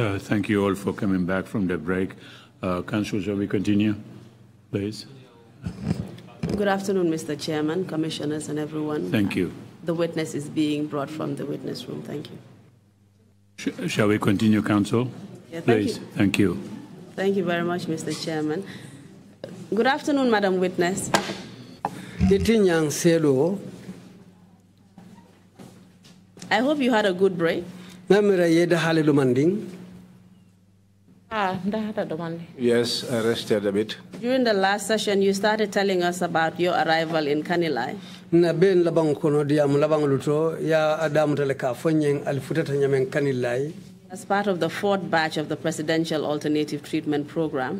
Thank you all for coming back from the break. Council, shall we continue, please? Good afternoon, Mr. Chairman, commissioners, and everyone. Thank you. The witness is being brought from the witness room. Thank you. Shall we continue, Council? Yeah, please. Thank you. Thank you very much, Mr. Chairman. Good afternoon, Madam Witness. I hope you had a good break. Yes, I rested a bit. During the last session, you started telling us about your arrival in Kanilai. As part of the 4th batch of the Presidential Alternative Treatment Program.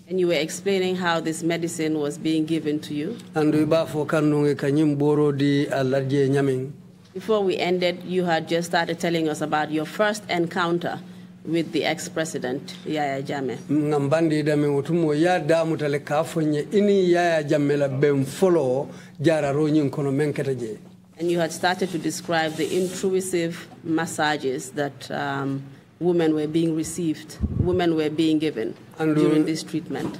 And you were explaining how this medicine was being given to you. Before we ended, you had just started telling us about your first encounter with the ex-president, Yaya Jammeh. And you had started to describe the intrusive massages that women were being given during this treatment.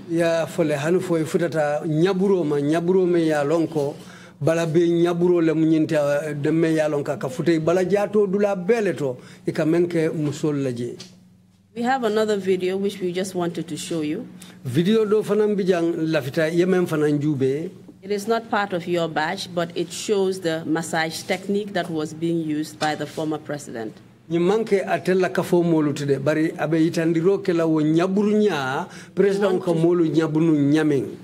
Bala be nyaburo le munyinta de me yalon ka fute bala jato dula beleto ikamenke musol laje. We have another video which we just wanted to show you. Video do fanam bijang lafita yemen fanan jube. It is not part of your batch, but it shows the massage technique that was being used by the former president. Nyimanke atella kafo molu tude bari abe itandiro kela wo nyaburu nya president ko molu nyabunu nyameng.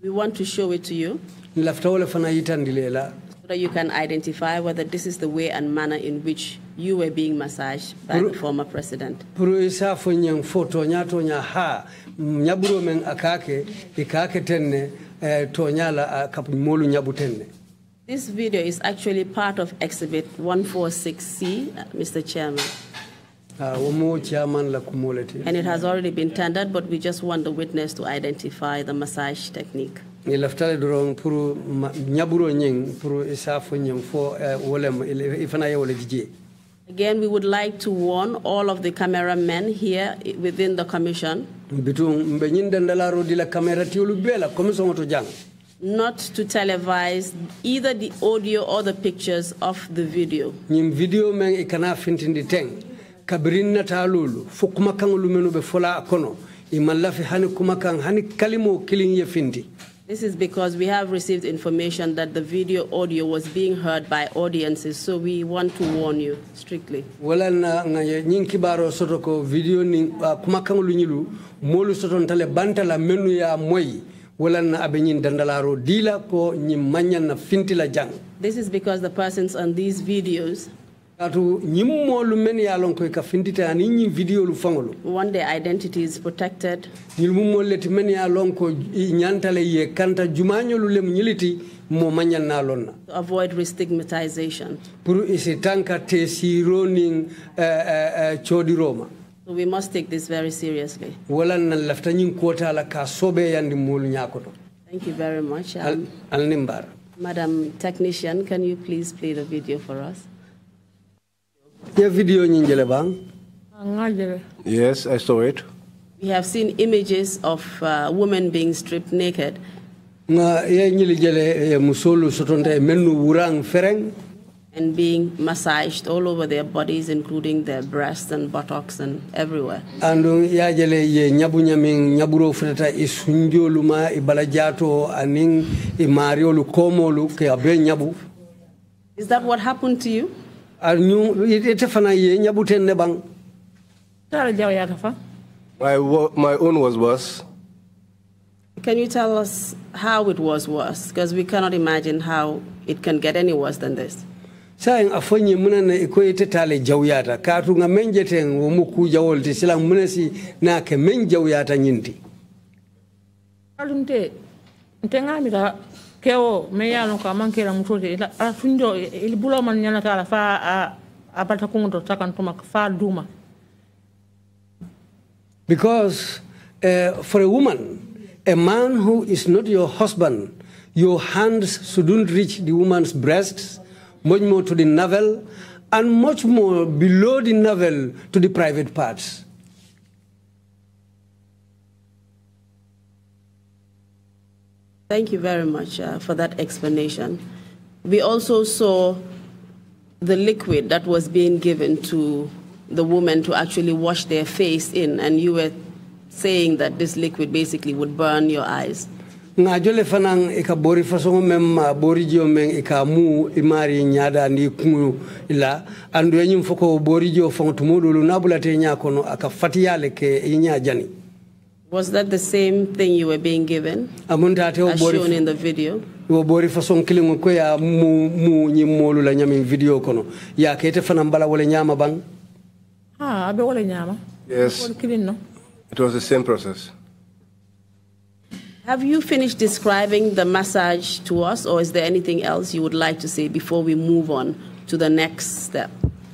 We want to show it to you. So that you can identify whether this is the way and manner in which you were being massaged by the former president. This video is actually part of Exhibit 146C, Mr. Chairman. And it has already been tendered, but we just want the witness to identify the massage technique. Again, we would like to warn all of the cameramen here within the commission not to televise either the audio or the pictures of the video. Kabirinna talulu fukumakangulu menu be fola kono imallafi hani kumakang hani kalimo killing ye finti. This is because we have received information that the video audio was being heard by audiences, so we want to warn you strictly. Wala na nyinki baro sotoko video ni kumakangulu nyilu molu soton tale bantala menu ya moyi wala na abenyin dandalaro dila ko nyimanya na finti la jang. This is because the persons on these videos one, their identity is protected. To avoid re-stigmatization. So we must take this very seriously. Thank you very much. Madam Technician, can you please play the video for us? Yes, I saw it. We have seen images of women being stripped naked. And being massaged all over their bodies, including their breasts and buttocks and everywhere. Is that what happened to you? My own was worse. Can you tell us how it was worse? Because we cannot imagine how it can get any worse than this. Saying afonye munana ikoyete tale jawyata katu nga menjete ngomuku jawolti sila munasi na ke menjawyata nyinti. Alunte ntengamira keo meyalo ka mankera mutode ala funjo ilibula man nyana kala fa apata kungo takantuma fa duma. Because for a woman, a man who is not your husband, your hands shouldn't reach the woman's breasts, much more to the navel, and much more below the navel to the private parts. Thank you very much for that explanation. We also saw the liquid that was being given to the woman to actually wash their face in, and you were saying that this liquid basically would burn your eyes. Nga jole fanang ika bori façon même bori jio men ika mu imari nyada ni kumu ila andu yenyum foko bori jio fon tumudulu nabulate nya kono aka fatiyale ke inya jani. Was that the same thing you were being given as shown in the video? Bori façon kilingo ko ya mu nyimolu la nyami video kono ya kete fanam bala wala nyama bang. Abe wala nyama. Yes. It was the same process. Have you finished describing the massage to us, or is there anything else you would like to say before we move on to the next step?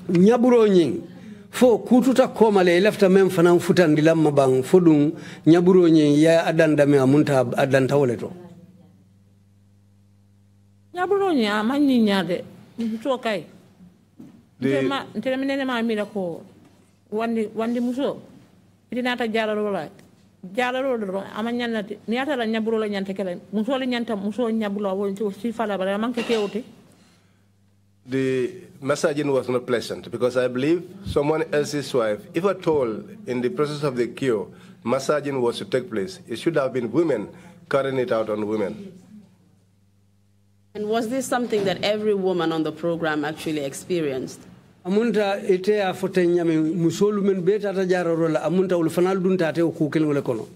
Nyaburo nying fo kututa koma le lefta mem fanan futandila mabang fodun nyaburo nying ya adanda me amunta adanta woleto. Nyaburo nya manyi nyade to kai. Tema minene ma mira ko wandi muso idinata jararo la jararo do amanyana niata la nyaburo la nyante kala muso la nyanta muso nyabulo won to si fala bara manke kewti. The massaging was not pleasant because I believe someone else's wife, if at all in the process of the cure, massaging was to take place, it should have been women carrying it out on women. And was this something that every woman on the program actually experienced? Amunta ite a fote nyame musolu men beta ta jararo la amunta ul fanal dunta te ko kel wala kono.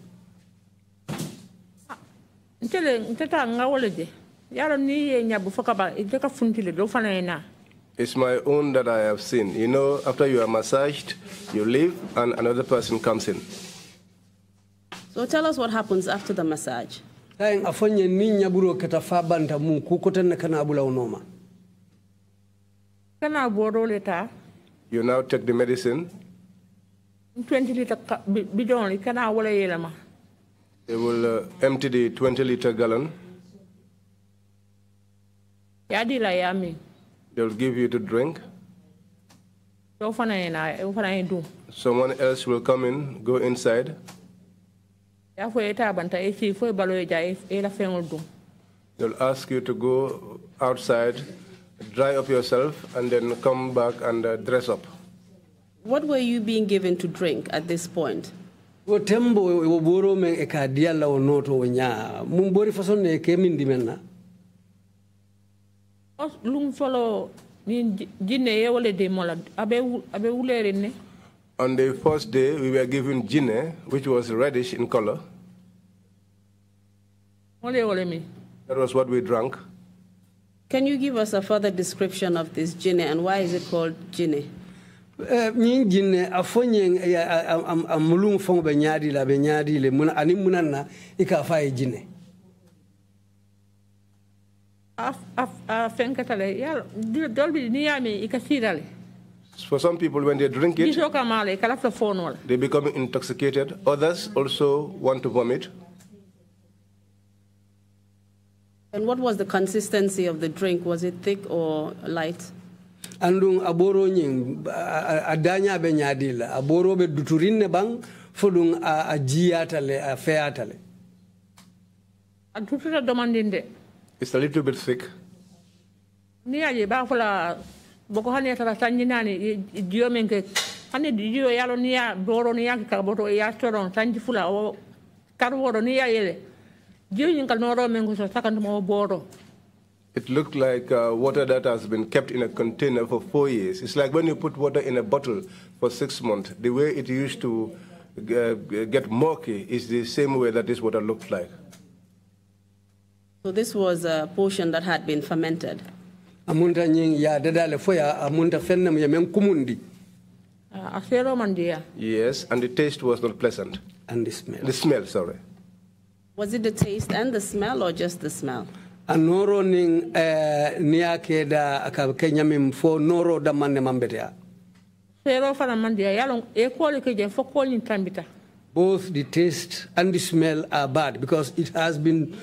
Nteta ngawole yaro ni nyabu foka ba iteka funtile do fana. It's my own that I have seen. You know, after you are massaged, you leave and another person comes in. So tell us what happens after the massage. Kain afonye ni nyaburo keta fabanta mu ku koten kana bula onoma. Kana boro leta. You now take the medicine. 20 liter bidon kana wala yelama. They will empty the 20-liter gallon. Yadi la yami. They'll give you to drink. Someone else will come in, go inside. They'll ask you to go outside, dry up yourself, and then come back and dress up. What were you being given to drink at this point? On the first day, we were given gine, which was reddish in color. That was what we drank. Can you give us a further description of this gine and why is it called gine? Gine afonye amulung fong benyadi la benyadi le muna ani munana ikafai gine. For some people, when they drink it, they become intoxicated. Others also want to vomit. And what was the consistency of the drink? Was it thick or light? Andung aboro nying adanya benyadila aboro be duturine bang fodung ajiatale afeatale. Atutura domandinde. It's a little bit thick. Niaje ba fula boko hane tara sanjinani dio menke hane dio yalo niya boro niya kaboto ya toron sanji fula o karworo niya yele dio nyinkal noro mengo so sakanto boro. It looked like water that has been kept in a container for 4 years. It's like when you put water in a bottle for 6 months. The way it used to get murky is the same way that this water looked like. So this was a potion that had been fermented. Amunta nying ya dadale foya amunta fennam ya men kumundi. Afero mandia. Yes, and the taste was not pleasant. And the smell. The smell, sorry. Was it the taste and the smell or just the smell? Anoro ning niake da akanyamim fo noro da manne mambetea. Fero fana mandia yalong e kwali ke je fo kwali tambita. Both the taste and the smell are bad because it has been,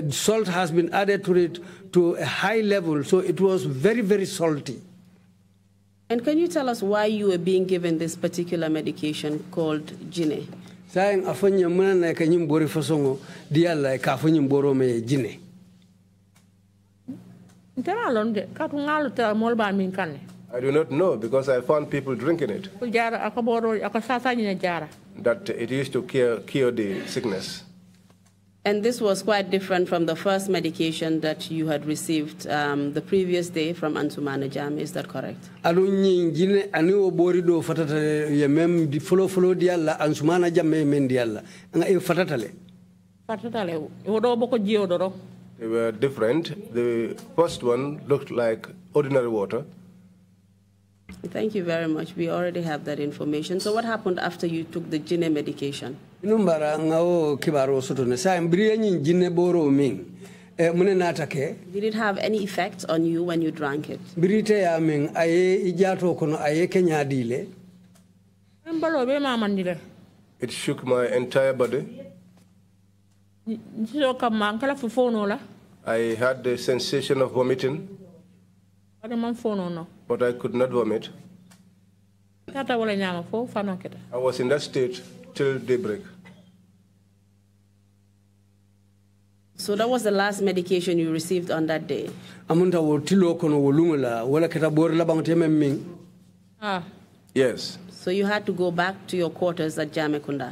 salt has been added to it to a high level, so it was very, very salty. And can you tell us why you were being given this particular medication called Gine? Saying afanya muna na kanyim bori fasongo diala ka afanyim boro me Gine. I do not know because I found people drinking it. That it used to cure the sickness. And this was quite different from the first medication that you had received the previous day from Ansumana Jam, is that correct? They were different. The first one looked like ordinary water. Thank you very much. We already have that information. So what happened after you took the Gine medication? Did it have any effect on you when you drank it? It shook my entire body. I had the sensation of vomiting, but I could not vomit. I was in that state till daybreak. So that was the last medication you received on that day? Yes. So you had to go back to your quarters at Jamekunda?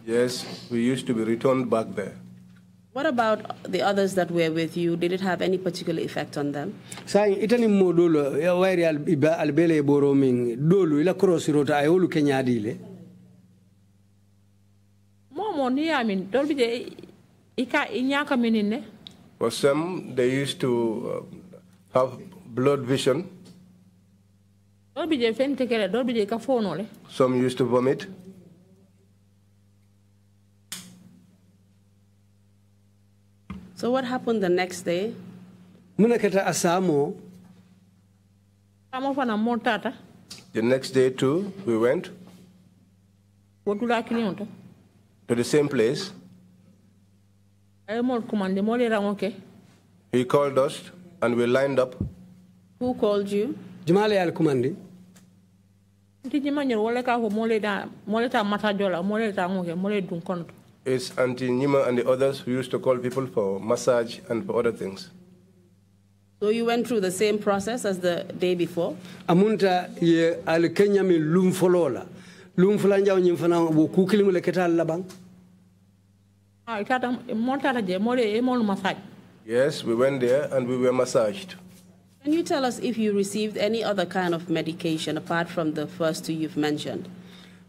Yes, we used to be returned back there. What about the others that were with you? Did it have any particular effect on them? For some, they used to have blood vision. Some used to vomit. So what happened the next day? The next day too, we went to the same place. He called us and we lined up. Who called you? It's Auntie Nima and the others who used to call people for massage and for other things. So you went through the same process as the day before? Amunta ye al Kenya mi lumfolola. Lumfulanja nyimfana wo kukilimu leketa labang. Yes, we went there and we were massaged. Can you tell us if you received any other kind of medication apart from the first two you've mentioned?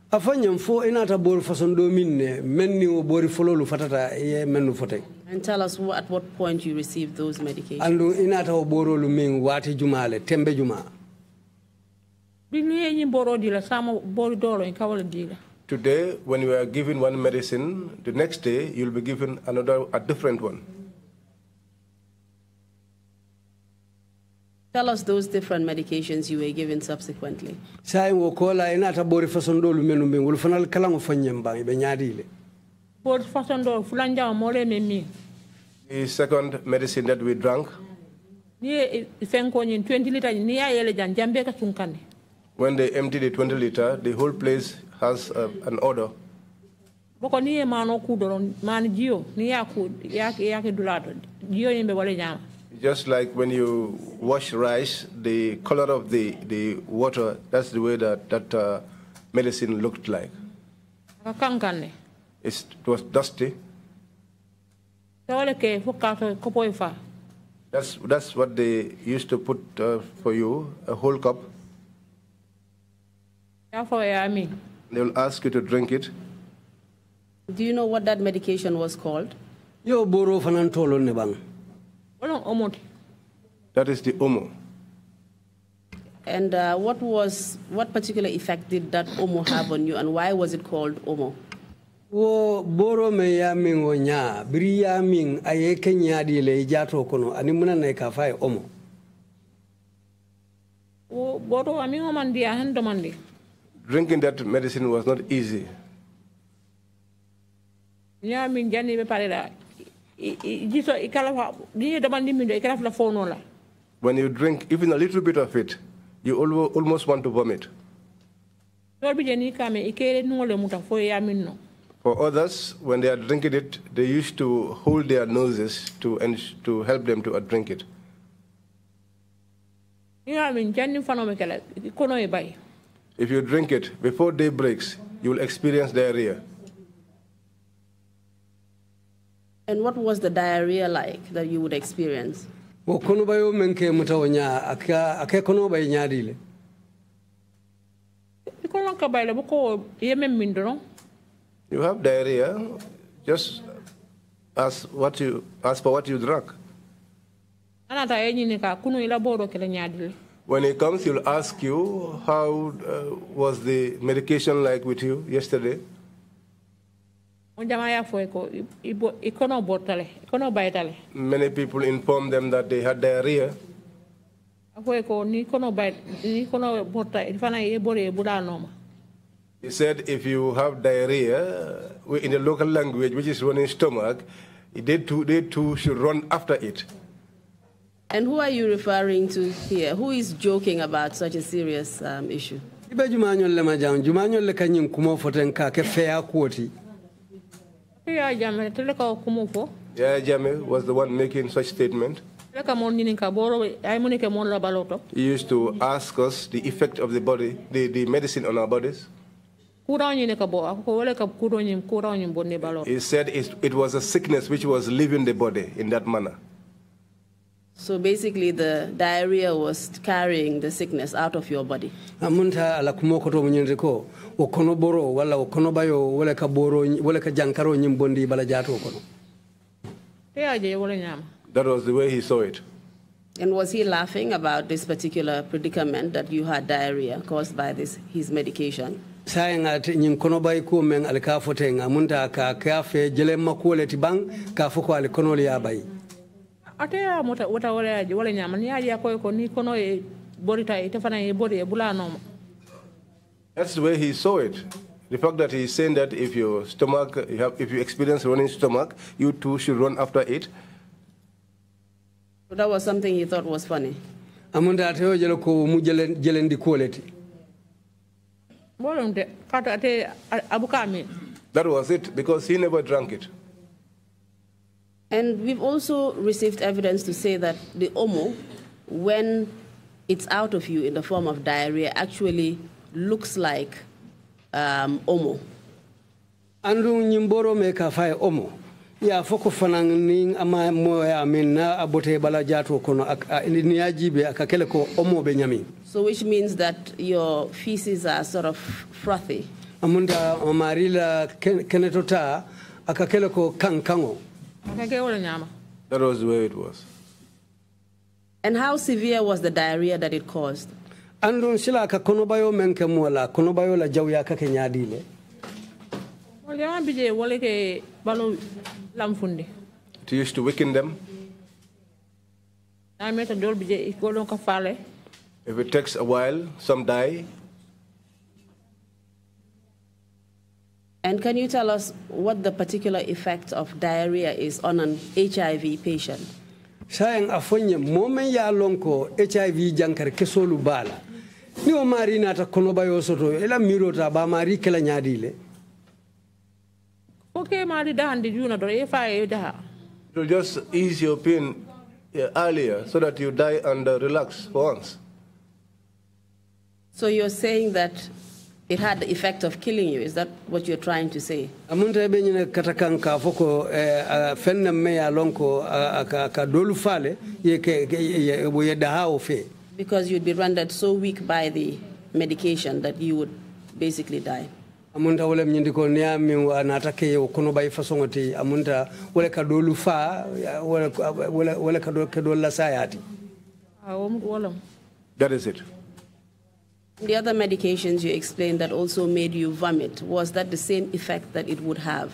Afanyam fo inata bor fason do minne menni o bori fololu fatata ye mennu fotek. And tell us at what point you received those medications. Andu inata o borolu min wati jumale tembe juma. Today, when you are given one medicine, the next day you'll be given a different one. Tell us those different medications you were given subsequently. The second medicine that we drank, when they empty the 20 liter, the whole place has an odor. Just like when you wash rice, the color of the water, that's the way that medicine looked like. It was dusty. That's what they used to put for you, a whole cup. They will ask you to drink it. Do you know what that medication was called? That is the Omo. And what particular effect did that Omo have on you, and why was it called Omo? Wo boro me ya min wonya biri ya min ayeke nyaadi le jato kono ani muna na ka fay Omo. Drinking that medicine was not easy. When you drink even a little bit of it, you almost want to vomit. For others, when they are drinking it, they used to hold their noses to help them to drink it. If you drink it before day breaks, you will experience diarrhea. And what was the diarrhea like that you would experience? You have diarrhea just as per what you drank. When he comes, he'll ask you, how was the medication like with you yesterday? Many people inform them that they had diarrhea. He said if you have diarrhea, in the local language, which is running stomach, they too should run after it. And who are you referring to here? Who is joking about such a serious issue? Yaya Jammeh was the one making such statement. He used to ask us the effect of the body, the medicine on our bodies. He said it was a sickness which was leaving the body in that manner. So basically the diarrhea was carrying the sickness out of your body. That was the way he saw it. And was he laughing about this particular predicament that you had diarrhea caused by his medication? That's the way he saw it. The fact that he's saying that if your stomach, if you experience running stomach, you too should run after it. So that was something he thought was funny. That was it, because he never drank it. And we've also received evidence to say that the omo, when it's out of you in the form of diarrhea, actually looks like omo. Andu nyimboro meka fai omo. Ya foko fanang ama moya amina abote bala jato kono niajibe akakele ko omo benyami. So which means that your feces are sort of frothy. Amunda marila kenetota akakele ko kankango. That was the way it was. And how severe was the diarrhea that it caused? Andun sila ka konobayo menke mola konobayo la jawya ka kenyadile. It used to weaken them. If it takes a while, some die. And can you tell us what the particular effect of diarrhea is on an HIV patient? Sayang afonye momen ya lonko HIV jankar kesolu bala. Ni o mari nata konobayo soto ela mirota ba mari kala nyadile. Okay, mari da handi juna do e fa e da. To just ease your pain earlier so that you die and relax for once. So you're saying that it had the effect of killing you. Is that what you're trying to say? Amunta benyine katakanka foko fenna meya lonko ka dolu fale ye dahao fe. Because you'd be rendered so weak by the medication that you would basically die. Amunta wala mnyindi ko niami wa natake yo kono bay fasongoti amunta wala ka dolu fa wala ka dolu la sayati. That is it. The other medications you explained that also made you vomit, was that the same effect that it would have?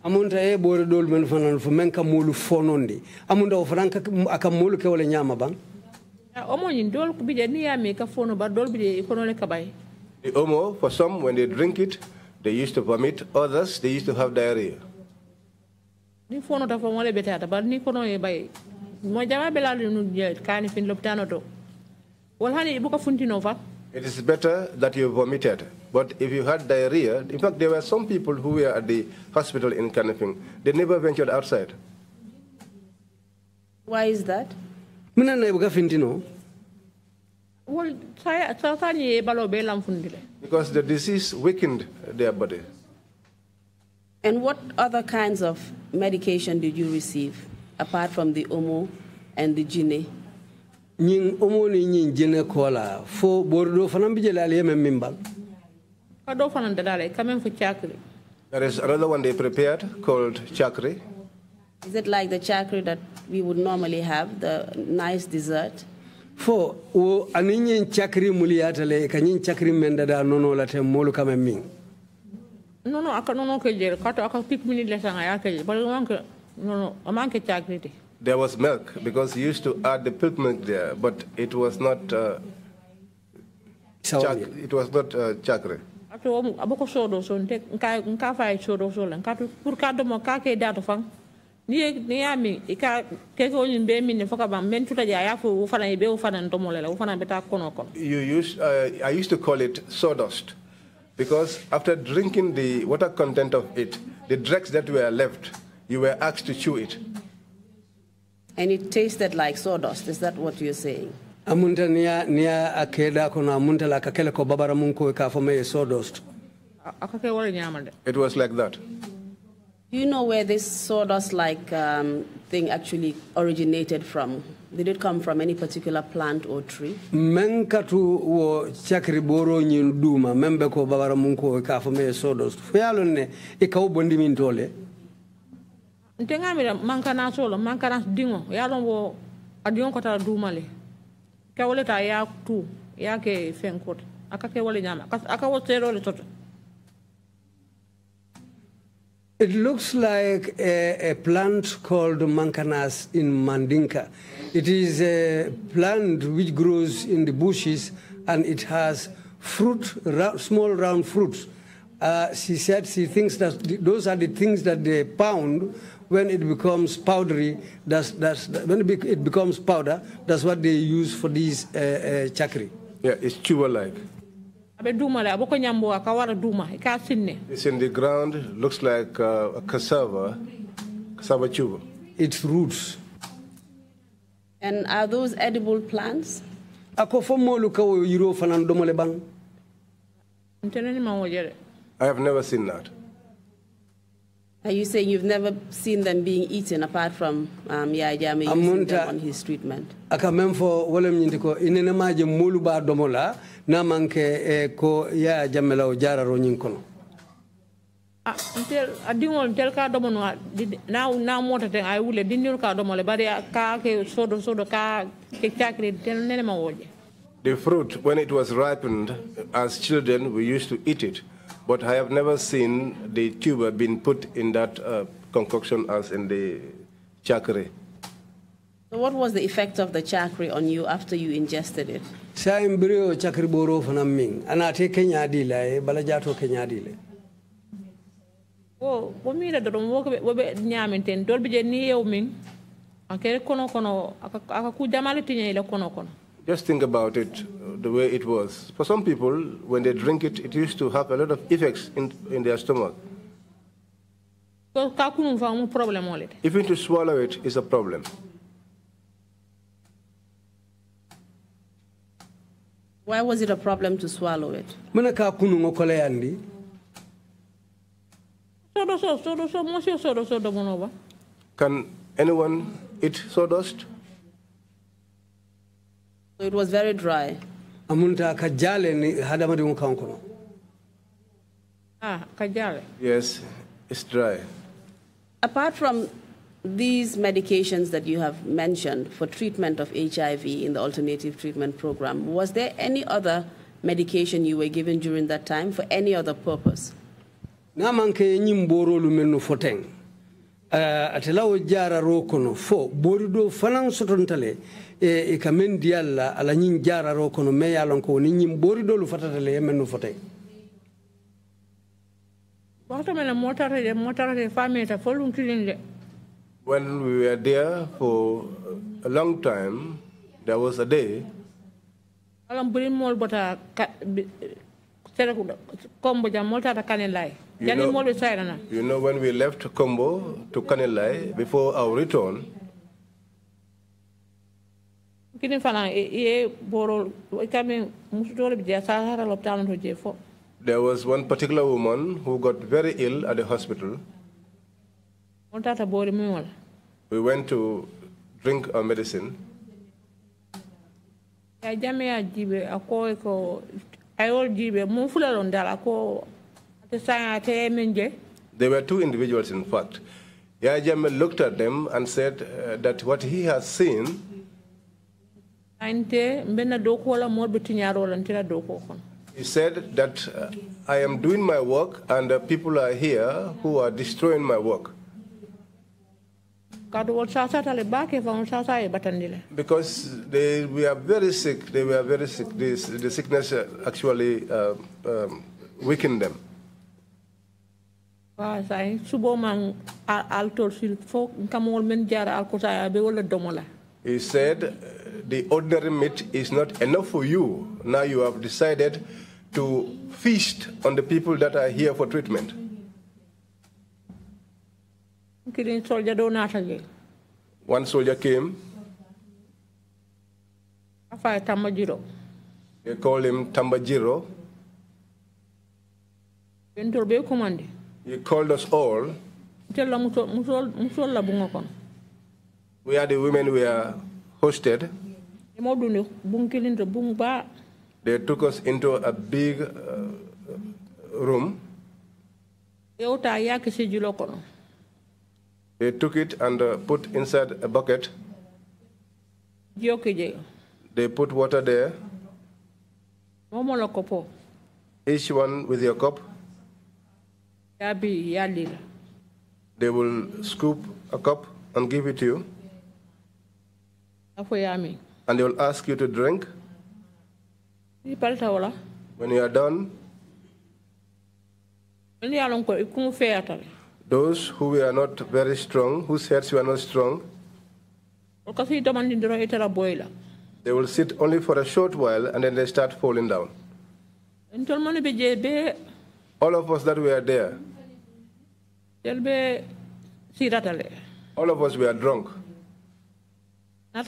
Amunta e bore dol men fanan fu men ka mulu fonondi. Amunda o franka aka mulu ke wala nyama bang. The omo, for some, when they drink it, they used to vomit. Others, they used to have diarrhea. It is better that you vomited. But if you had diarrhea, in fact, there were some people who were at the hospital in Kanifing. They never ventured outside. Why is that? Because the disease weakened their body. And what other kinds of medication did you receive, apart from the omo and the gine? Omo ni gine kola fo bordo fanam bijela ale memimba. There is another one they prepared called Trrc. Is it like the Trrc that we would normally have, the nice dessert? Fo o aninyin Trrc muliatale kanyin Trrc mendada nono la tem molu kameming. No, aka nono kejel kato aka pick minute lesa ngaya kejel. But no, amanke Trrc. There was milk because he used to add the pig milk there, but it was not Trrc. Ato aboko sodo so nka fay sodo so lan katu pour kado mo ka ke dato fang ni ami ika ke ko nyim be min foka bam men tuta ja ya fo fana be o fana ndomole la o fana beta kono kono. I used to call it sawdust because after drinking the water content of it, the dregs that were left, you were asked to chew it. And it tasted like sawdust. Is that what you're saying? Amunta nia akeda kono amunta la kakele ko babara munko ka fo me sawdust. It was like that. Do you know where this sawdust-like thing actually originated from? Did it come from any particular plant or tree? Menkatu wo chakri boro nyin duma membe ko babara munko ka fo me sawdust. Fuyalone e ka bondi min tole. Ntenga mi mankana solo mankana dingo yalon wo adion ko ta dumale. Ka wole ta ya tu ya ke fenkot aka ke wole nyama aka wo tero le toto. It looks like a plant called mankanas in Mandinka. It is a plant which grows in the bushes and it has fruit, small round fruits. She said she thinks that those are the things that they pound when it becomes powdery. When it becomes powder, that's what they use for these chakri. Yeah, it's chewer-like. It's in the ground, looks like a cassava tuber. Its roots. And are those edible plants? I have never seen that. Are you saying you've never seen them being eaten apart from Yaya Jammeh using them on his treatment? Akamemfo wala mnyindiko inene maje mulu ba domola na manke ko Yaya Jammeh la ojara ro nyinkono. Until adingol tel ka domono na mota ten ay wule dinul ka domole bari ka ke sodo ka ke chakri tel nene ma woje. The fruit, when it was ripened, as children we used to eat it. But I have never seen the tuber being put in that concoction as in the Trrc. So what was the effect of the Trrc on you after you ingested it? Sa embryo Trrc boro fanaming anate Kenya dile balajato Kenya dile. Oh, mi da don wo be nyamenten dol bi je ni yow min akere kono aka ku jamale tinya ile kono. Just think about it, the way it was. For some people, when they drink it, it used to have a lot of effects in their stomach. Even to swallow it is a problem. Why was it a problem to swallow it? Can anyone eat sawdust? So it was very dry. Yes, it's dry. Apart from these medications that you have mentioned for treatment of HIV in the alternative treatment program, was there any other medication you were given during that time for any other purpose? Atelawo jara rokono fo borido fanan sotontale e ka men dialla ala nyin jararo kono me yalon ko ni nyim bori dolu fatata le men no fote when we were there for a long time, there was a day you know, when we left Combo to Kanilai, before our return, there was one particular woman who got very ill at the hospital. We went to drink our medicine. They were two individuals, in fact. Yajame looked at them and said that what he has seen, he said that I am doing my work and people are here who are destroying my work. Because they were very sick. They were very sick. The sickness actually weakened them. He said, the ordinary meat is not enough for you. Now you have decided to feast on the people that are here for treatment. One soldier came. They called him Tambajiro. He called us all. We are the women we are hosted. They took us into a big room. They took it and put inside a bucket. They put water there. Each one with your cup. They will scoop a cup and give it to you. And they will ask you to drink. When you are done, those who were not very strong, whose heads were not strong, they will sit only for a short while and then they start falling down. All of us that were there, all of us were drunk. They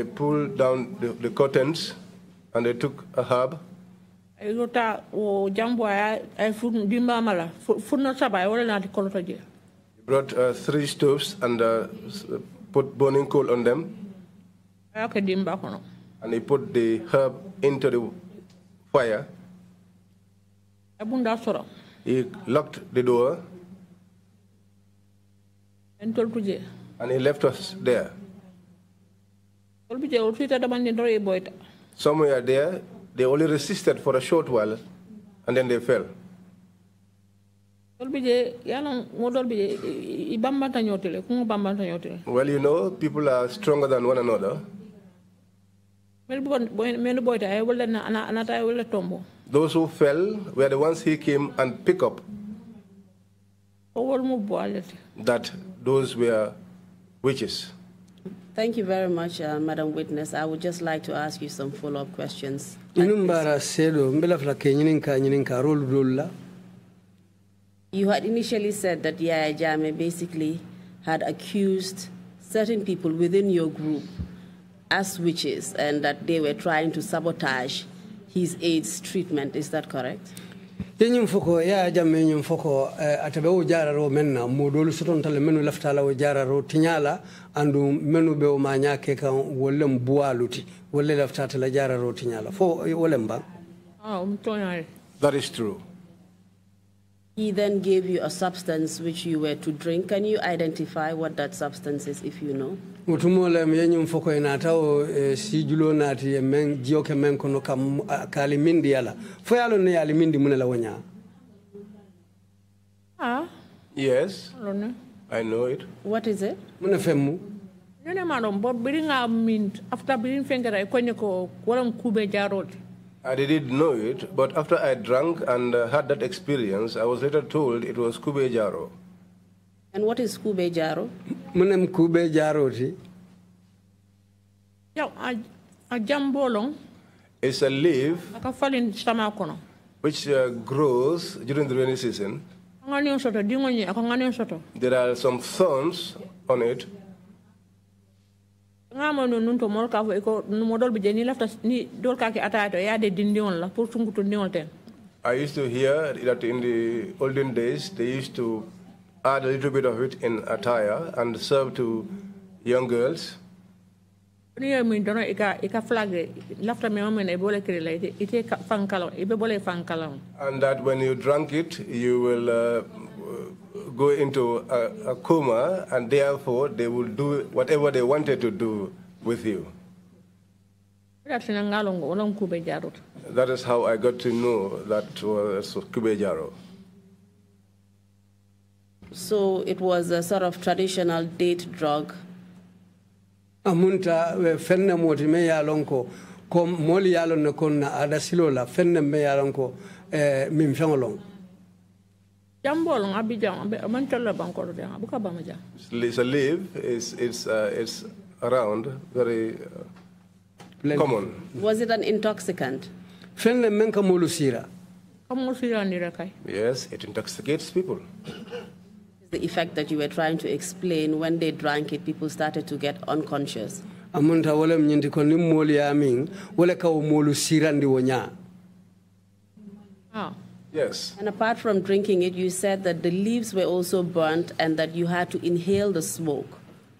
pulled down the curtains and they took a herb. He brought 3 stoves and put burning coal on them. And he put the herb into the fire. He locked the door. And he left us there. Some were there, they only resisted for a short while, and then they fell. Well, you know, people are stronger than one another. Those who fell were the ones he came and picked up. That those were witches. Thank you very much, Madam Witness. I would just like to ask you some follow-up questions. You had initially said that Yaya Jammeh basically had accused certain people within your group as witches and that they were trying to sabotage his AIDS treatment. Is that correct? Yenyum foko ya jamme yenyum foko atabe o jararo menna modolu soton tale menu laftala o jararo tinyala andu menu be o manyake kan wollem bualuti wolle laftata la jararo tinyala fo wolemba. That is true. He then gave you a substance which you were to drink. Can you identify what that substance is, if you know? Utumola yenyum foko inata o sijulo nati men jioke men kono kam kalimindi yala fo yalo ne yalimindi munela wonya Yes, Lone. I know it. What is it? Muna femmu. Nene madam, but bidding a mint after bidding finger, I koneko, walang kube jarot. I didn't know it, but after I drank and had that experience, I was later told it was Kube Jaro. And what is Kube Jaro? Munem kube jaroti. Yow, a jambolong, It's a leaf aka falling stamakono. which grows during the rainy season. Ngani soto, dingonye, aka ngani soto. There are some thorns on it. Ngamo no nunto mol ka ko modol bi jeni lafta ni dol ka ke atato ya de dindion la pour tungutu ndion ten. I used to hear that in the olden days they used to add a little bit of it in attire and serve to young girls. Ni yo min dono ika flagre lafta me mamen e bole kire la ite fankalo e be bole fankalo. And that when you drank it, you will go into a coma, and therefore they will do whatever they wanted to do with you. That is how I got to know that was Kube Jaro. So it was a sort of traditional date drug. Amunta fenne moti me yalonko kom moli yalon ne kon na ada silola fenne me yalonko mim fengolong. Jambolong abijam amantala bankoro de abuka bamaja. It's a leaf. It's around, very common. Was it an intoxicant? Fenne menka molu sira. Yes, it intoxicates people. The effect that you were trying to explain, when they drank it, people started to get unconscious. Amunta wala mnyindi ko ni moli amin wala ka molu sira ndi wonya. Ah. Yes. And apart from drinking it, you said that the leaves were also burnt and that you had to inhale the smoke.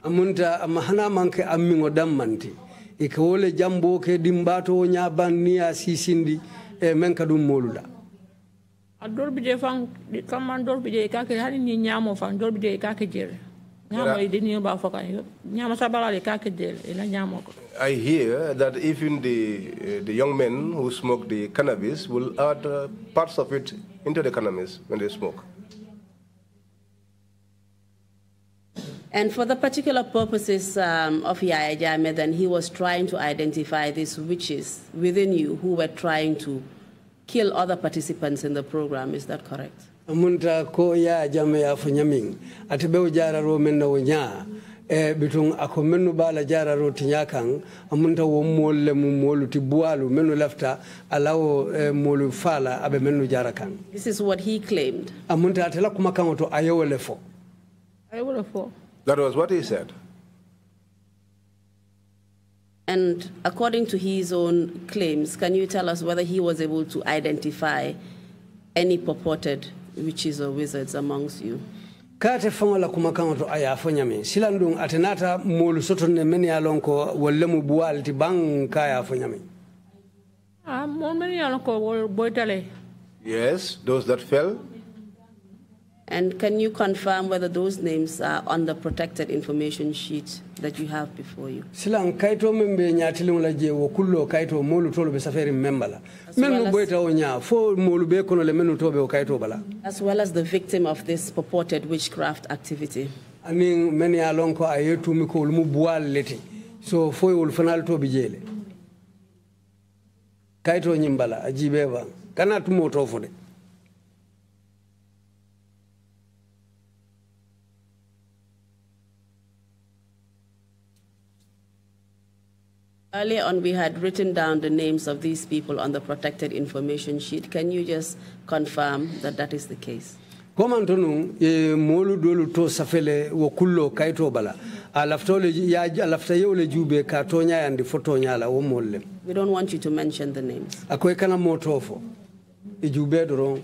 Amunta amahana manke amingo dammanti. Ikawole jambo ke dimbato wonya bannia sisindi menka dum molula. Adol bije fang kaman dol bije ka ke hani ni nyamo fang dol bije ka ke jere. Nyamo ide ni ba foka nyamo sabala le ka ke jere ila nyamo ko. I hear that even the young men who smoke the cannabis will add parts of it into the cannabis when they smoke. And for the particular purposes of Yaya Jammeh, then he was trying to identify these witches within you who were trying to kill other participants in the program. Is that correct? Amunta ko Yaya Jammeh ya fanyaming atebe ujara ro menna wonya bitung ako menu bala jara ro tinyakang amunta wo molle mu molu ti bualu menu lafta alawo molu fala abe menu jara kan. This is what he claimed. Amunta atela kuma kan to ayewole fo. Ayewole fo. That was what he said. And according to his own claims, can you tell us whether he was able to identify any purported witches or wizards amongst you? Kate fangola kumakan to aya fonyame silandung atenata molu soto ne meni alonko wollemu bual ti bang kaya fonyame. Ah, mon meni alonko boitale. Yes, those that fell. And can you confirm whether those names are on the protected information sheet that you have before you? Silang kaito membe nyatilung la je wo kullo kaito molu tolo be safari membala. Menu boita onya fo molu be kono le menu tobe o kaito bala. As well as the victim of this purported witchcraft activity. Aning meni alonko ayetu mi ko mu bual leti. So fo wol fanal to bijele. Kaito nyimbala ajibeba kana tumo to fode. Earlier on, we had written down the names of these people on the protected information sheet. Can you just confirm that that is the case? Komantonu molu dolu to safele wo kullo kaito bala alaftole ya alafta yole jube ka tonya yandi fotonya la wo molle. We don't want you to mention the names. Akoy kana motofo e jube doron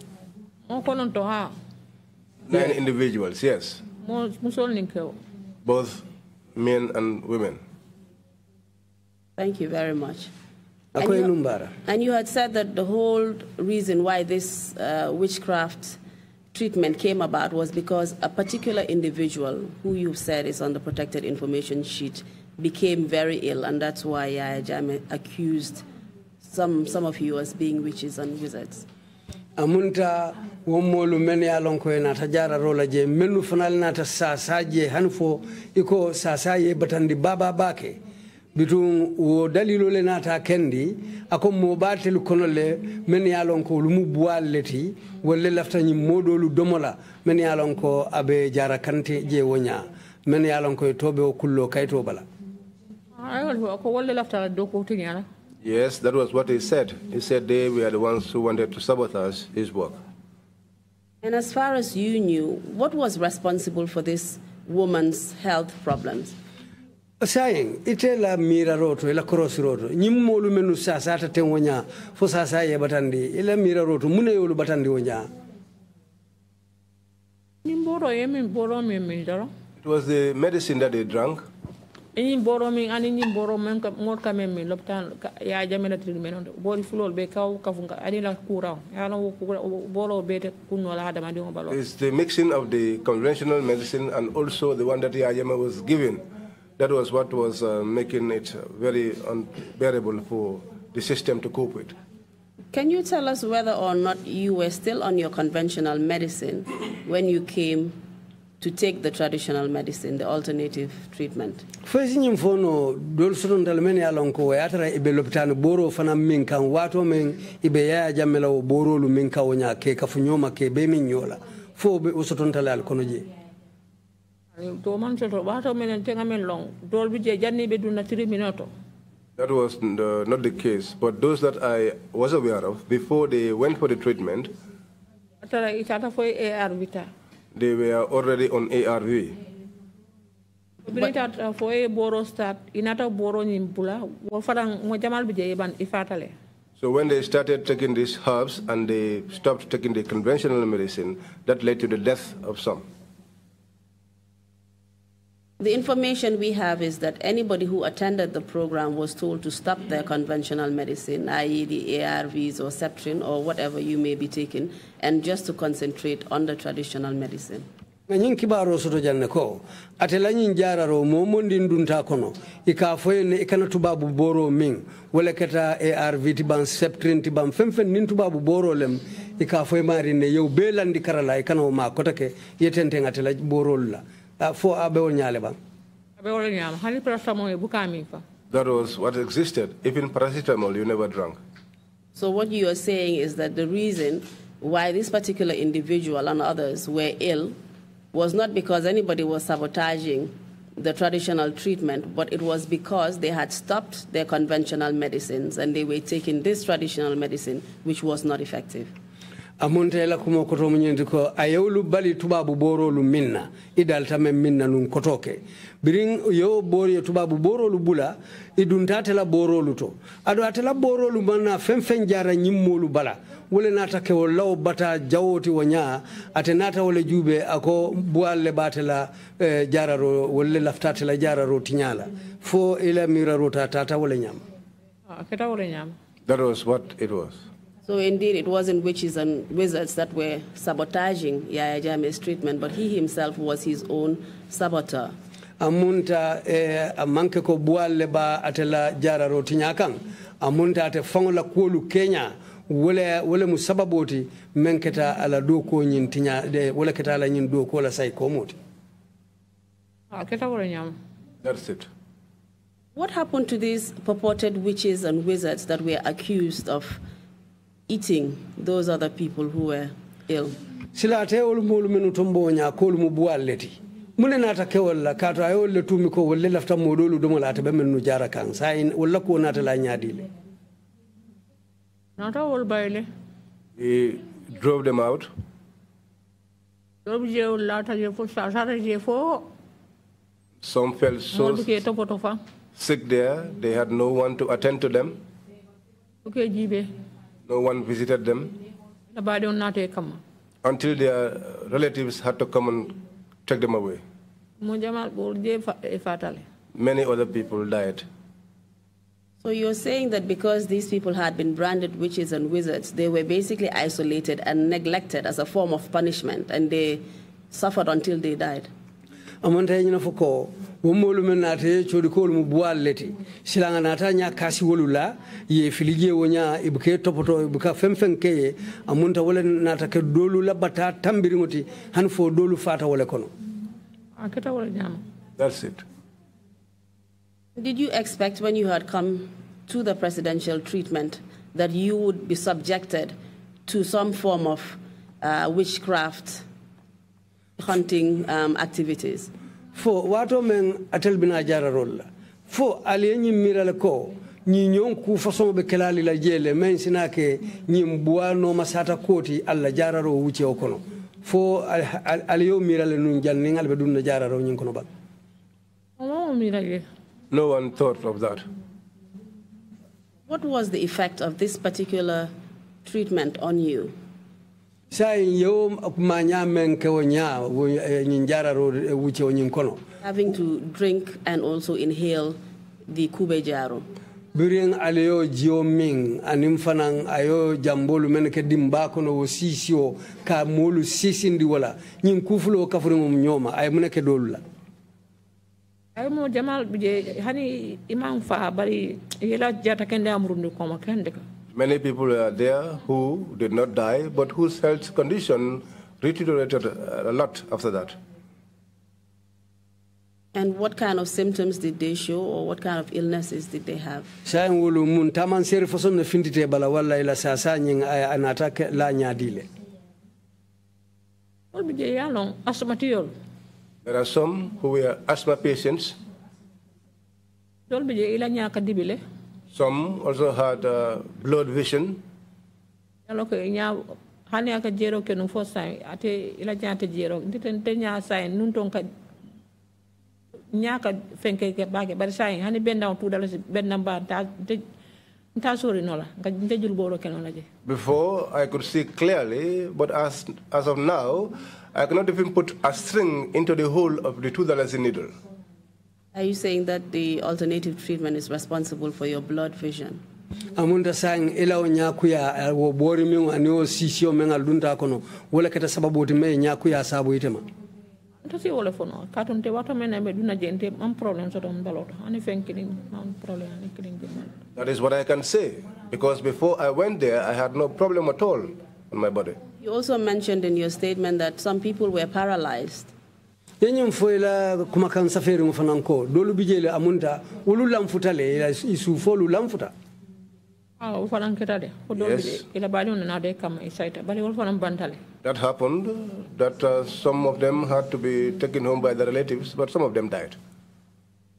On konon to ha. 9 individuals, yes. Musol ninkeo. Both men and women. Thank you very much. And you had said that the whole reason why this witchcraft treatment came about was because a particular individual who you said is on the protected information sheet became very ill, and that's why Yaya Jammeh accused some of you as being witches and wizards. amunta womolu men ya lon ko na ta jara rola je menu fanal na ta sasaje hanfo iko sasaye batandi baba bake bitun wo dalilo le nata kendi ako mo batel kono le men ya lon ko lu mu bualleti wolle laftani modolu domola men ya lon ko abe jara kante je wonya men ya lon ko tobe o kullo kayto bala ko wolle laftara do ko tinyala. Yes, that was what he said. He said they were the ones who wanted to sabotage his work. And as far as you knew, what was responsible for this woman's health problems? Saying itela mira roto ila cross roto nyimmolu menu sasa ta tenwonya fo sasa ye batandi ila mira roto mune yolu batandi wonya nimboro yemi boro mi mindoro. It was the medicine that they drank. Any boro mi ani nimboro men ka ngot ka men mi lopitan ya jamela treatment bori fulol be kaw kafunga ani la kuraw ya no boro be te kunno la hada mandi balo. It's the mixing of the conventional medicine and also the one that Yajama was given. That was what was making it very unbearable for the system to cope with. Can you tell us whether or not you were still on your conventional medicine when you came to take the traditional medicine, the alternative treatment? First fono dol soton dal men ya lon ko yatara ibe lopitano boro fana min kan wato men ibe ya jamela o boro lu min ka wonya ke ka funyoma ke be min yola fo be soton talal kono je to man soto wato men tenga men long dol bi je janni be duna 3 minuto. That was not the case, but those that I was aware of before they went for the treatment, atara itata foi ARV ta. They were already on ARV. So when they started taking these herbs and they stopped taking the conventional medicine, that led to the death of some. The information we have is that anybody who attended the program was told to stop their conventional medicine, i.e. the ARVs or Septrin or whatever you may be taking, and just to concentrate on the traditional medicine. Nyin kibaro soto janne ko atela nyin jararo mo mondi ndunta kono ika foyne ikana tubabu boro min wala keta ARV tiban Septrin tiban femfen nin tubabu boro lem ika foy mari ne yow belandi karala ikana ma kotake yetente ngatela boro la fo abewol nyaale ba abewol nyaam hani paracetamol bu kami fa. That was what existed. Even paracetamol you never drank. So what you are saying is that the reason why this particular individual and others were ill was not because anybody was sabotaging the traditional treatment, but it was because they had stopped their conventional medicines and they were taking this traditional medicine, which was not effective. Amonte la kumo koto mnyende ko ayolu bali tubabu boro lu minna idal tame minna nun kotoke biring yo bori tubabu boro lu bula iduntate la boro lu to ado atela boro lu mana femfen jara nyimmolu bala wole nata ke law bata jawoti wonya atenata wole jube ako bualle batela jararo wole laftate la jararo tinyala fo ila miraro tata wole nyam keta wole nyam. That was what it was. So indeed, it wasn't witches and wizards that were sabotaging Yaya Jammeh's treatment, but he himself was his own saboteur. Amunta amanke ko bualle ba atela jararo tinyakang amunta ate fangola kolu Kenya wole musababoti menketa ala do ko nyin tinya de wole keta ala nyin do ko la say ko moti. Keta wole nyam. That's it. What happened to these purported witches and wizards that were accused of eating those other people who were ill? Sila te ol molu menu tombo nya ko lu mu bualleti mune nata ke wala kato ay wala tumi ko wala lafta modolu do mala ta be menu jara kan sayin wala ko nata la nyaadile nata wol bayle. He drove them out. Some felt so sick there, they had no one to attend to them. No one visited them until their relatives had to come and take them away. Many other people died. So you're saying that because these people had been branded witches and wizards, they were basically isolated and neglected as a form of punishment, and they suffered until they died? Amante nyina foko womolu men nate chodi ko mu bual leti silanga nata nya kasi wolula ye filije wonya ibuke topoto ibuka femfen keye amunta wala nata ke dolu labata tambiri ngoti han fo dolu fata wala kono aketa wala nyama. That's it. Did you expect when you had come to the presidential treatment that you would be subjected to some form of witchcraft hunting activities? Fo wato men atel bina jara rolla fo alienyi mirale ko ni nyon ku façon be kelali la jele men sinake ni mbuano masata koti alla jara ro wuce okono fo aliyo mirale nun janni ngal be dunna jara ro nyin kono bak. No one thought of that. What was the effect of this particular treatment on you? Having to drink and also inhale the kube jaro. Biring aleo jioming anim fanang ayo jambolu menke dimbako no sisio ka molu sisindi wala nyin kufulo kafurum nyoma ay muneke dolula. Ay mo jamal bije hani imam fa bari yela jata kende amrundu koma kende ka. Many people are there who did not die, but whose health condition deteriorated a lot after that. And what kind of symptoms did they show, or what kind of illnesses did they have? Sayangulu mun taman seri fason na fintite bala wala ila sasa nying anatake la nyadile. There are some who were asthma patients. Some also had blood vision. Hani aka jero ke nung first time ate ila jante jero ndite nya sai nun ton ka nyaka fenke ke bage bari sai hani benda on tudala benda ba ta sori nola ga nte jul boro ke nola je. Before I could see clearly, but as of now I cannot even put a string into the hole of the $2 needle. Are you saying that the alternative treatment is responsible for your blood vision? Amunda sang ila nyakuya wo bori mi ani o sisio mengal dunta kono wala kata sababu me nyakuya sabu itema. Tasi wala fono katon te wato men be duna gente am problem so don balot ani fenkini am problem ani killing. That is what I can say, because before I went there I had no problem at all on my body. You also mentioned in your statement that some people were paralyzed. Yenyum foila kuma kan safari mfananko dolu bijele amunta ulu lamfutale ila isufolu lamfuta. Yes. That happened, that some of them had to be taken home by the relatives, but some of them died.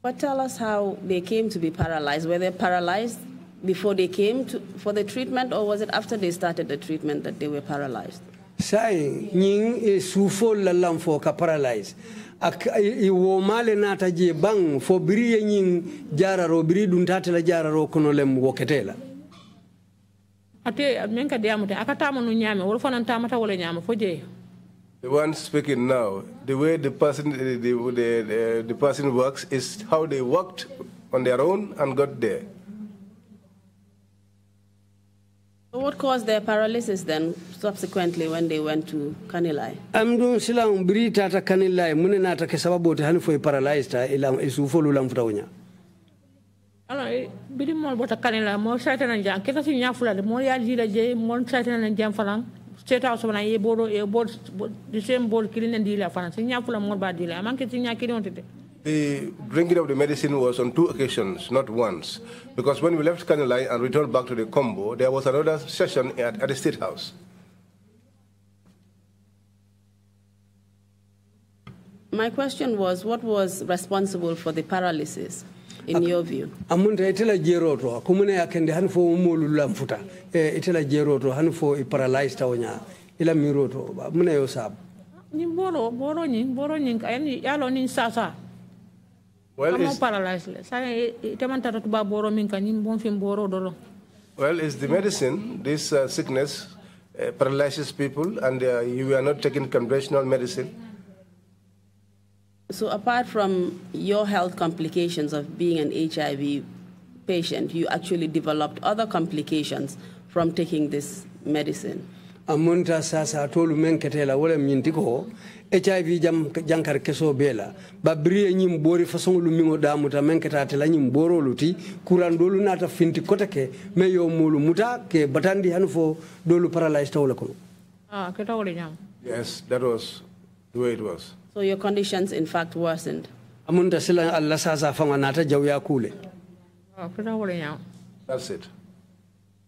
But tell us how they came to be paralyzed. Were they paralyzed before they came for the treatment, or was it after they started the treatment that they were paralyzed? Sai nying sufol la lamfo ka paralyzed. Iwo male nata je bang fo biri nying jararo biri duntate la jararo kono lem woketela. The one speaking now, the way the person works is how they worked on their own and got there. So what caused their paralysis then, subsequently, when they went to Kanilai? Amdun silang biri tata Kanilai mune nata ke sababu te hani foi paralyzed ilang isufolu lamfutawnya. Bidi mol bota Kanilai mo saitana jang kita si nyafula de mo ya jira je mo saitana jang falang state house bana ye bodo e bod the same board killing and deal falang si nyafula mo ba deal amanke si nyakiri onte. The drinking of the medicine was on 2 occasions, not once. Because when we left Kanilai and returned back to the Combo, there was another session at the State House. My question was, what was responsible for the paralysis, in your view? Amunta itela jeroto, kumune yakende hanfo umulu lamfuta. Itela jeroto, hanfo paralyzed tawonya. Ila miroto, mune yosab. Well, it's the medicine, this sickness paralyzes people, and you are not taking conventional medicine. So apart from your health complications of being an HIV patient, you actually developed other complications from taking this medicine? amunta sasa tolu menketela wala mintiko HIV jankar keso bela babri nyim bori façon lu mingo damuta menketa tela nyim borolu ti kuran dolu nata finti kotake me yo mulu muta ke batandi hanfo dolu paralyzed tawla ko Yes, that was the way it was. So your conditions in fact worsened. Amunta sila alla sasa fanga nata jawya kule. That's it.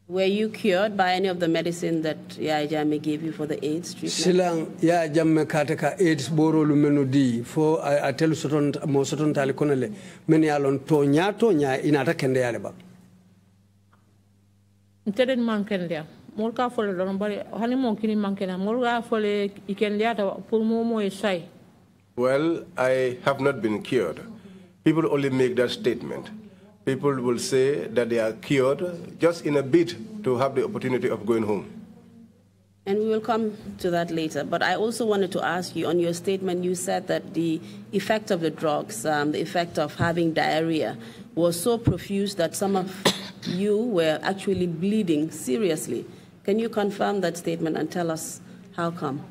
Were you cured by any of the medicine that Yaya Jammeh gave you for the AIDS treatment? Silang Yaya Jammeh kateka AIDS borolu menudi fo atelu soton mo soton tali konale men yalon to nya inata kende yale ba. Nteden mankende molka fole don bari hani mo kini mankena molga fole ikende ata pour mo sai. Well, I have not been cured. People only make that statement. People will say that they are cured just in a bid to have the opportunity of going home. And we will come to that later. But I also wanted to ask you, on your statement, you said that the effect of the drugs, the effect of having diarrhea, was so profuse that some of you were actually bleeding seriously. Can you confirm that statement and tell us how come?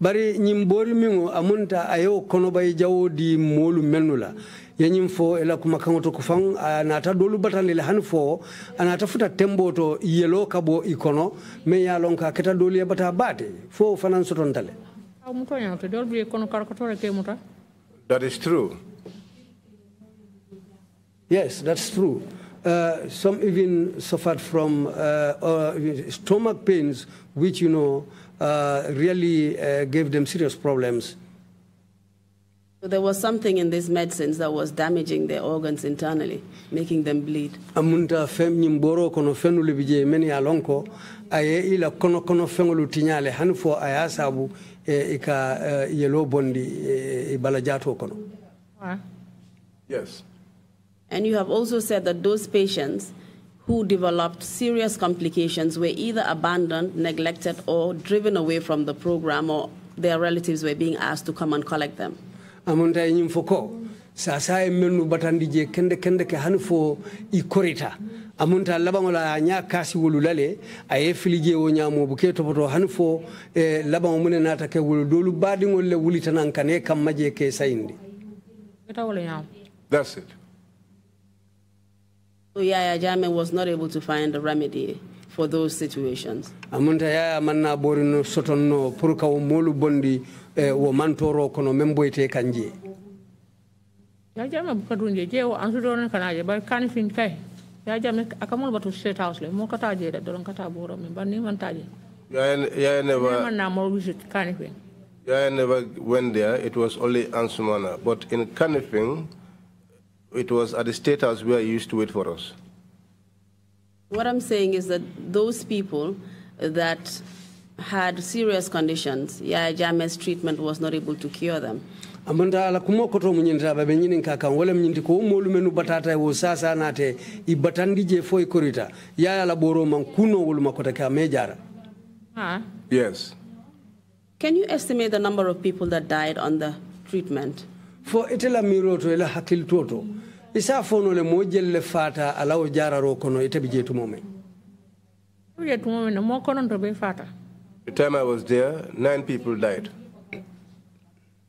Bari nyimbori mingo amunta ayo kono bay jawo di molu menula yanyim fo ela kuma kangoto kufang anata dolu batale le hanfo anata futa temboto yelo kabo ikono me ya lonka keta dolu ya bata bate fo fanan soton tale. That is true. Yes, that's true. Some even suffered from stomach pains, which really gave them serious problems. So there was something in these medicines that was damaging their organs internally, making them bleed. Amunta fem nyimboro kono fenulu bije meni alonko aye ila kono fengulu tinyale hanfo ayasabu ika yelo bondi balajato kono. Yes. And you have also said that those patients who developed serious complications were either abandoned, neglected, or driven away from the program, or their relatives were being asked to come and collect them. Amunta nyim foko sasa menu batandi je kende ke hanfo ikorita amunta labangola nya kasi wululale aye filije wo nyamo buke topoto hanfo labango mune nata ke wulu dolu badingol le wulitanan kane kam maje ke sayindi. That's it. So Yaya Jammeh was not able to find a remedy for those situations. Amunta Yaya manna borino sotonno pour ka molu bondi wo mantoro kono memboyte kanje. Yaya Jammeh bukadunje je o ansudon kanaje bar kan fin kai. Yaya Jammeh akamul batu state house le mo kata je don kata boro men ban ni man taje. Yaya never went there. It was only Ansumana, but in Kanifing, it was at the State House where he used to wait for us. What I'm saying is that those people that had serious conditions, Yaya Jammeh's treatment was not able to cure them. Amanda ala kumo koto munyinta babe nyinin kaka wala mnyinti ko molu menu batata wo sasa nate I batandi je foi korita Yaya la boro man kuno wulu makota ka mejara. Yes. Can you estimate the number of people that died on the treatment? For itela miroto ila hakil toto isa fono le mojelle fata alawo jararo kono itabi jetu momen. The time I was there, 9 people died.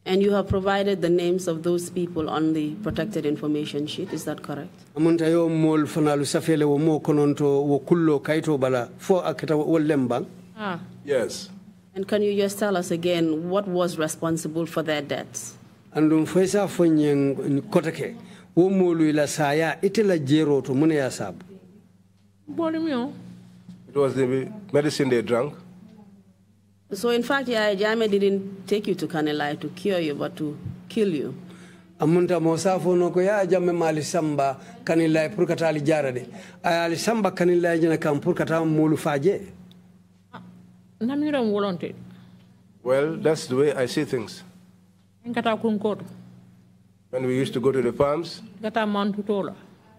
And you have provided the names of those people on the protected information sheet, is that correct? Amunta yo mol fanalu safele wo mo kononto wo kullo kaito bala fo akata wo lembang. Yes. And can you just tell us again what was responsible for their deaths? Andum fesa fonyen kotake wo molu ila saya itela jero to mune ya sabu. It was the medicine they drank. So in fact, Yaya Jammeh didn't take you to Kanilai to cure you, but to kill you. Amunta mosafo no ko Yaya Jammeh mali samba Kanilai pour kata ali jarade. Ali samba Kanilai jena kam pour kata molu faje. Well, that's the way I see things. When we used to go to the farms,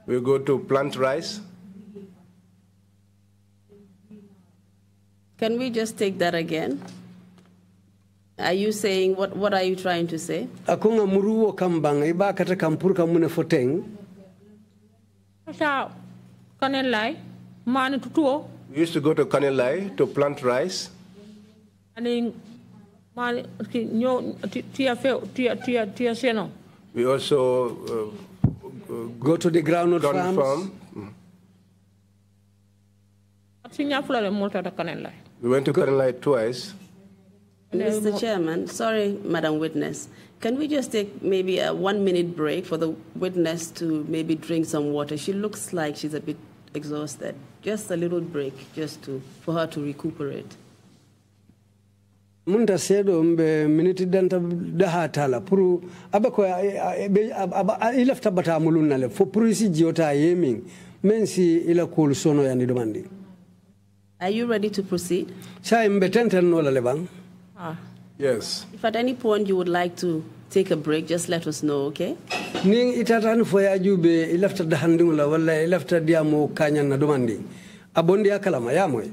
we go to plant rice. Can we just take that again? Are you saying, what are you trying to say? Akunga muruwo kambang iba kata kampur kamune foteng. Kanelai, mani tutuo. We used to go to Kanilai to plant rice. We also go to the groundnut farm. We went to Kanilai twice. Mr. Chairman, sorry, Madam Witness. Can we just take maybe a 1-minute break for the witness to maybe drink some water? She looks like she's a bit exhausted. Just a little break, for her to recuperate. Munta sedo mbe miniti danta daha tala puru abako ilafta bata muluna le fo puru si jiota yeming mensi ila kul sono yani demandi. Are you ready to proceed? Sa mbe tenten no la lebang. Yes. If at any point you would like to take a break, just let us know, okay? Ning itatan fo ya jube ilafta dahandung la wala ilafta diamo kanya na demandi. Abondi akalama yamoy.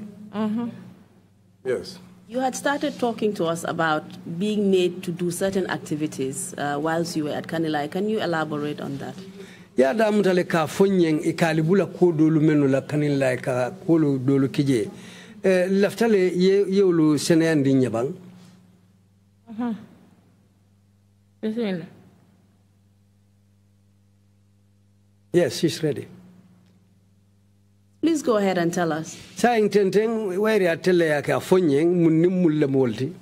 Yes. You had started talking to us about being made to do certain activities whilst you were at Kanilai. Can you elaborate on that? Ya da mutale ka fonyeng ikalibula ko dolu menu la Kanilai ka ko dolu kije. Laftale yewlu senayandi nyabang. Yes, she's ready. Please go ahead and tell us. Saying tenteng where ya tele ya ka fonyeng munimul le molti.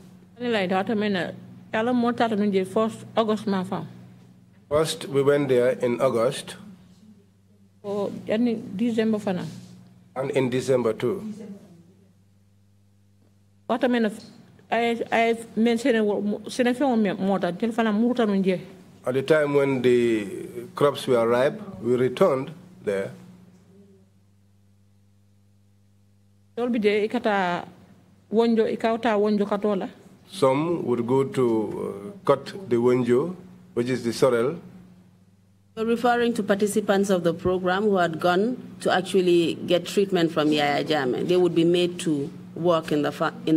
First, we went there in August. Oh, December fana. And in December too. What I mean, I mentioned more than telephone. At the time when the crops were ripe, we returned there. Some would go to cut the wonjo, which is the sorrel. You're referring to participants of the program who had gone to actually get treatment from Yaya Jammeh. They would be made to work in the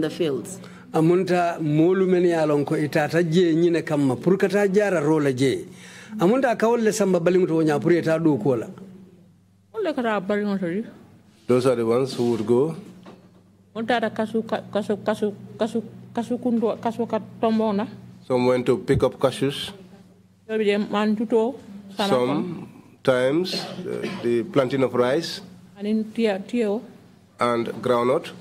fields. Amunta molu meni alonko itata je nyine kama purkata jara rola je. Amunta akawolle samba balinguto wonya pureta do kola. Those are the ones who would go. Some went to pick up cashews. Sometimes the planting of rice and groundnut.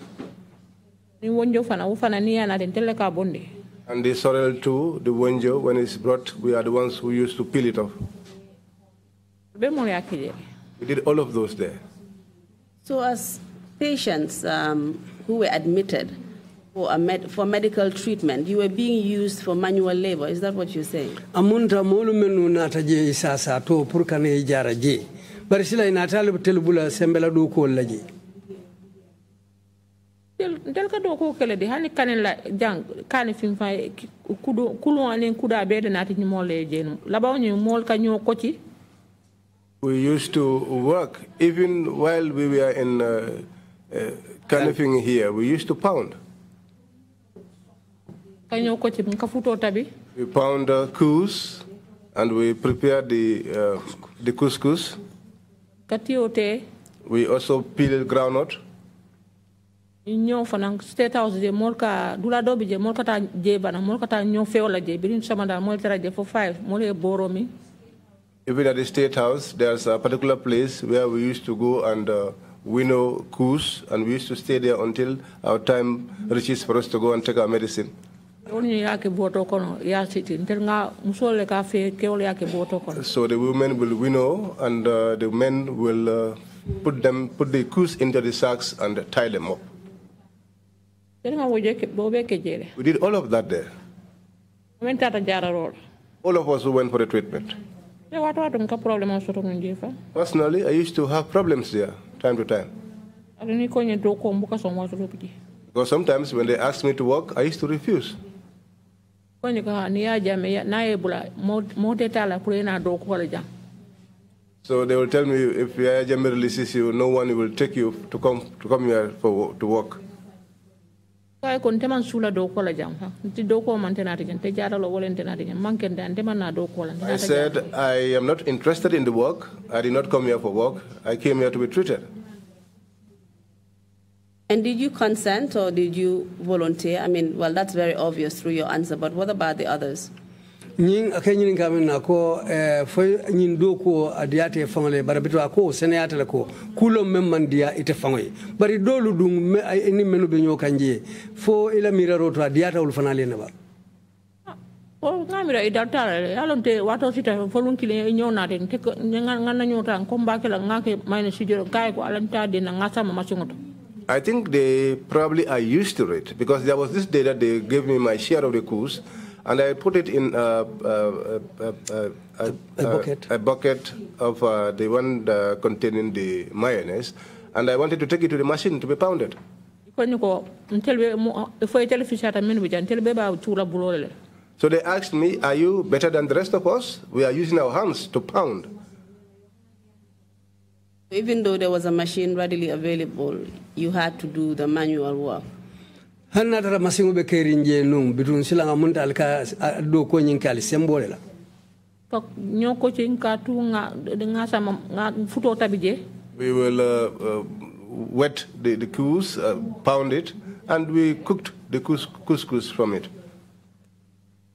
And the sorrel too, the wonjo, when it's brought, we are the ones who used to peel it off. We did all of those there. So as patients who were admitted for medical treatment, you were being used for manual labor. Is that what you're saying? Amunta molu menu nata je isasa to purkane jara je. Barisila inatale telbula sembela do ko laji. Delka do ko kele de hani kanela jang kani fim fa kudo kulo alen kuda be de nati ni mole jenu labaw ni mol ka ñoo ko ci. We used to work even while we were in canifing here. We used to pound. We pound couscous and we prepared the couscous. We also peel groundnut. State House je molka dula dobi je molka ta je bana molka ta ñoo feola je birin samanda mol tara je for 5 mole boromi. Even at the State House, there's a particular place where we used to go and winnow coos, and we used to stay there until our time reaches for us to go and take our medicine. So the women will winnow, and the men will put the coos into the sacks and tie them up. We did all of that there. All of us who went for the treatment. Personally, I used to have problems there, time to time. Because sometimes when they asked me to work, I used to refuse. So they will tell me, if Yaya Jammeh releases you, no one will take you to come here to work. I said, I am not interested in the work. I did not come here for work. I came here to be treated. And did you consent or did you volunteer? I mean, well, that's very obvious through your answer, but what about the others? Ñing akanyin kamen ko fo ñin do ko adiate fangale barabito ko seneyata la ko kulo memman dia ite fangoy bari dolu dum ni menu be ñoo kanje fo ila miraro to adiata ul fanale na ba o ngamira idatara alonte wato sita fo lun kile ñoo na den te ngana ñoo tan ko mbakela ngake mayna sujuro kay ko alanta de na ngasama masingoto. I think they probably are used to it because there was this day that they gave me my share of the course. And I put it in a bucket of the one containing the mayonnaise, and I wanted to take it to the machine to be pounded. So they asked me, are you better than the rest of us? We are using our hands to pound. Even though there was a machine readily available, you had to do the manual work. Hanna dara masingo be kerinje num bitun silanga munta alka do ko nyin kali sembole la ko nyoko ci ngatu nga sama nga futo tabije. We will wet the couscous, pound it, and we cooked the couscous from it.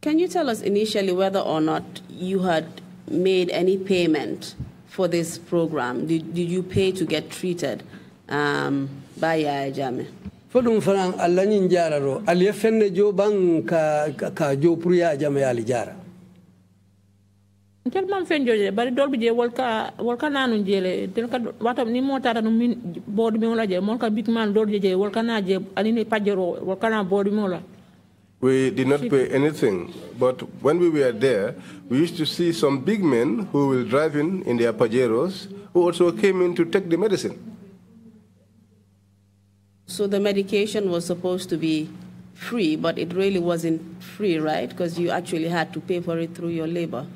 Can you tell us initially whether or not you had made any payment for this program? Did you pay to get treated by Yaya Jammeh? Fodum fanan alla nyin jararo ali fenne jo ban ka jo pour Yaya Jammeh ali jara tel man fen joje bari dolbi je wolka nanu jele tel ka watam ni motata no min bodu mi wala je mon ka bitman dolbi je wolka na je ani ne pajero wolka na bodu mi wala. We did not pay anything, but when we were there, we used to see some big men who will drive in their Pajeros, who also came in to take the medicine. So the medication was supposed to be free, but it really wasn't free, right? Because you actually had to pay for it through your labor.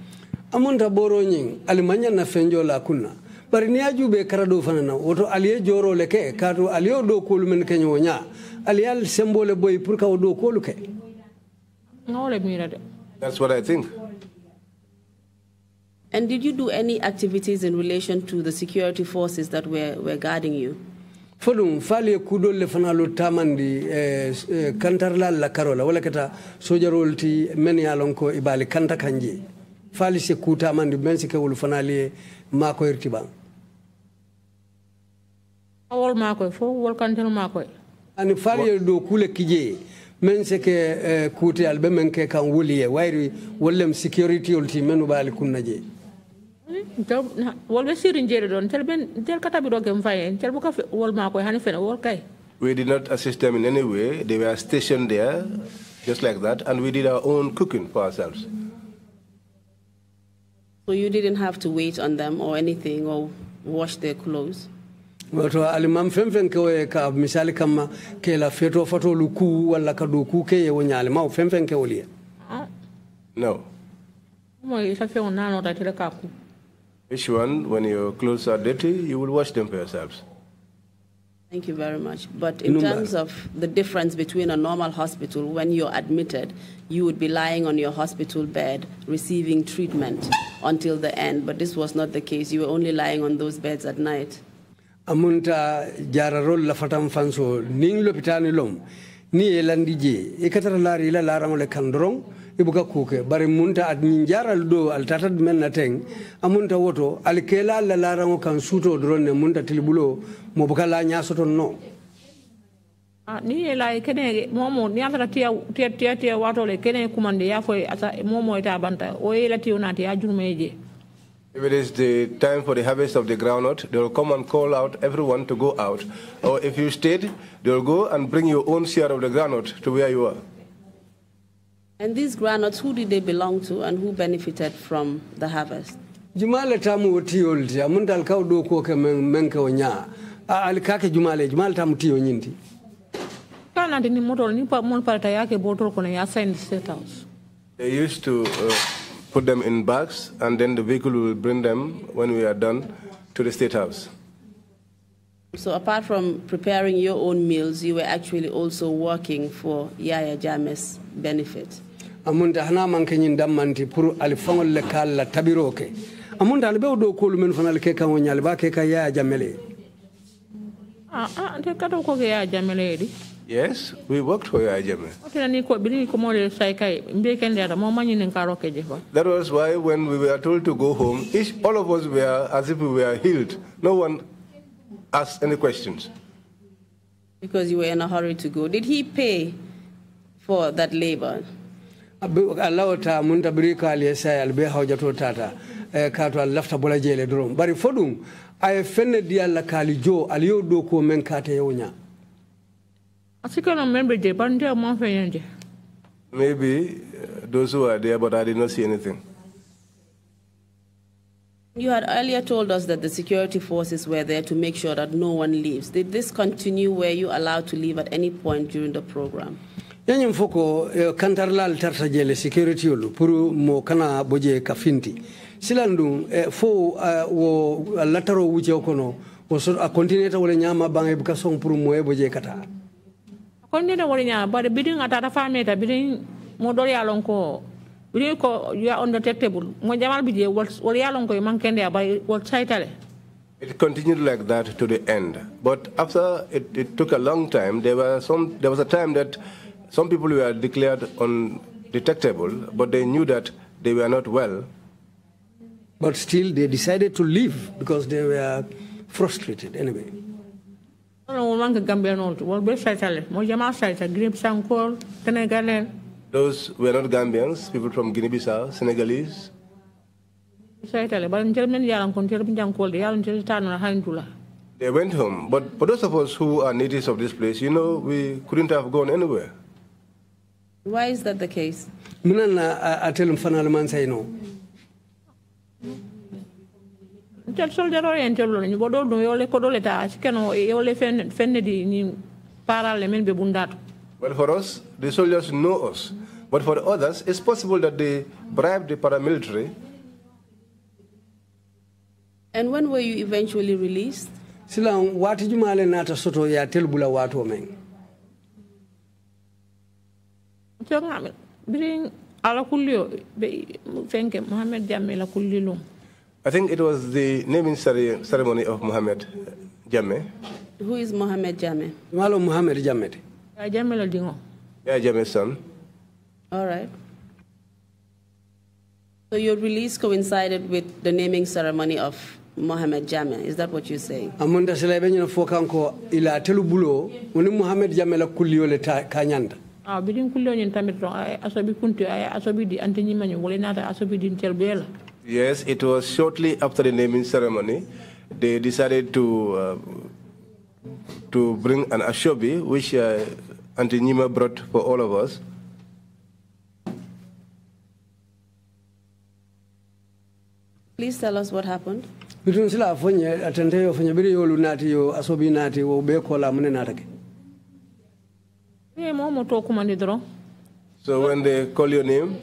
Amunta boro nying alimanya na fenjo la kunna bari ni ajube karado fanana woto aliye joro leke kato aliyo do kolu men kenyo nya aliyal sembole boy pour ka do kolu ke. That's what I think. And did you do any activities in relation to the security forces that were guarding you? Fodum fali kudol le fanalo tamandi kantarla la karola wala kata sojarol ti men yalon ko ibali kanta kanje fali se kuta mandi men se kewul fanali mako irtiban awol mako fo wol kantel mako ani fali do kule kije men se ke kuute albe men ke kan woliye wayri wollem security olti menu bali kunnaje We did not assist them in any way. They were stationed there just like that, and we did our own cooking for ourselves. So you didn't have to wait on them or anything or wash their clothes? Wato alimam femfen ke ka misali kama ke la feto fato luku wala ka do ku ke wonya alimam femfen ke woliye. No. Each one, when your clothes are dirty, you will wash them for yourselves. Thank you very much. But in terms of the difference between a normal hospital, when you're admitted, you would be lying on your hospital bed, receiving treatment until the end. But this was not the case. You were only lying on those beds at night. Amunta jararol la fatam fanso ning lopitani lom ni elandi je e katara lari la laramole kandrong ibuka kuke bari munta ad ninjaral do al tatad men na teng amunta woto al kela la larango kan suto drone munta tilbulo mo buka la nyasoto no ni la kene momo ni afata tia wato le kene kumande ya fo asa momo ita banta o ela ti onati ya jurmeje. If it is the time for the harvest of the groundnut, they will come and call out everyone to go out. Or if you stayed, they will go and bring your own share of the groundnut to where you are. And these groundnuts, who did they belong to and who benefited from the harvest? Jumale tamu tiolti amuntal kaw do ko ke men ka wonya al kake jumale tamu tio nyinti kana ni motor ni pa mon parta yake botol ko ya sign state house. They used to put them in bags, and then the vehicle will bring them, when we are done, to the State House. So apart from preparing your own meals, you were actually also working for Yaya Jammeh's benefit? Amunta hana manke nyin dammanti pour al fangol le kala tabiroke. Amunta albe do ko men fanal ke kan wonyal ba ke ka Yaya Jammeh le. Yes, we worked for Yaya Jammeh. That was why when we were told to go home, all of us were as if we were healed. No one asked any questions. Because you were in a hurry to go. Did he pay for that labor? Allowta munta brika aliyesa albe hawjato tata kato lafta bola jele drum bari fodum ay fenne di alla kali jo aliyo do ko men kate yonya asika no member de bande mo feyende. Maybe those who are there, but I did not see anything. You had earlier told us that the security forces were there to make sure that no one leaves. Did this continue? Were you allowed to leave at any point during the program? Yanyum foko kantarlal tarta jele security yolu puru mo kana boje kafinti silandu fo wo lataro wuce okono wo so a continue wala nyama bangay buka song puru mo e boje kata continue wala nyama bare bidin atata fameta bidin mo dor yalon ko bidin ko you are undetectable mo jamal bidje wala yalon ko man kende bay wol saytale. It continued like that to the end, but after it took a long time. There was a time that some people were declared undetectable, but they knew that they were not well. But still, they decided to leave because they were frustrated anyway. Those were not Gambians, people from Guinea-Bissau, Senegalese. They went home, but for those of us who are natives of this place, we couldn't have gone anywhere. Why is that the case? Well, for us, the soldiers know us. But for the others, it's possible that they bribed the paramilitary. And when were you eventually released? Silang wati jumale nata soto ya telbula watu meng. I think it was the naming ceremony of Mohammed Jammeh. Who is Mohammed Jammeh? Malo Mohammed Jammeh. Yeah, Jammeh's son. All right. So your release coincided with the naming ceremony of Mohammed Jammeh. Is that what you're saying? Amunda selebe fokanko ila telubulo uni Mohammed Jammeh la kulliyo le kanyanda. Yes, it was shortly after the naming ceremony. They decided to bring an ashobi, which Auntie Nima brought for all of us. Please tell us what happened. So when they call your name,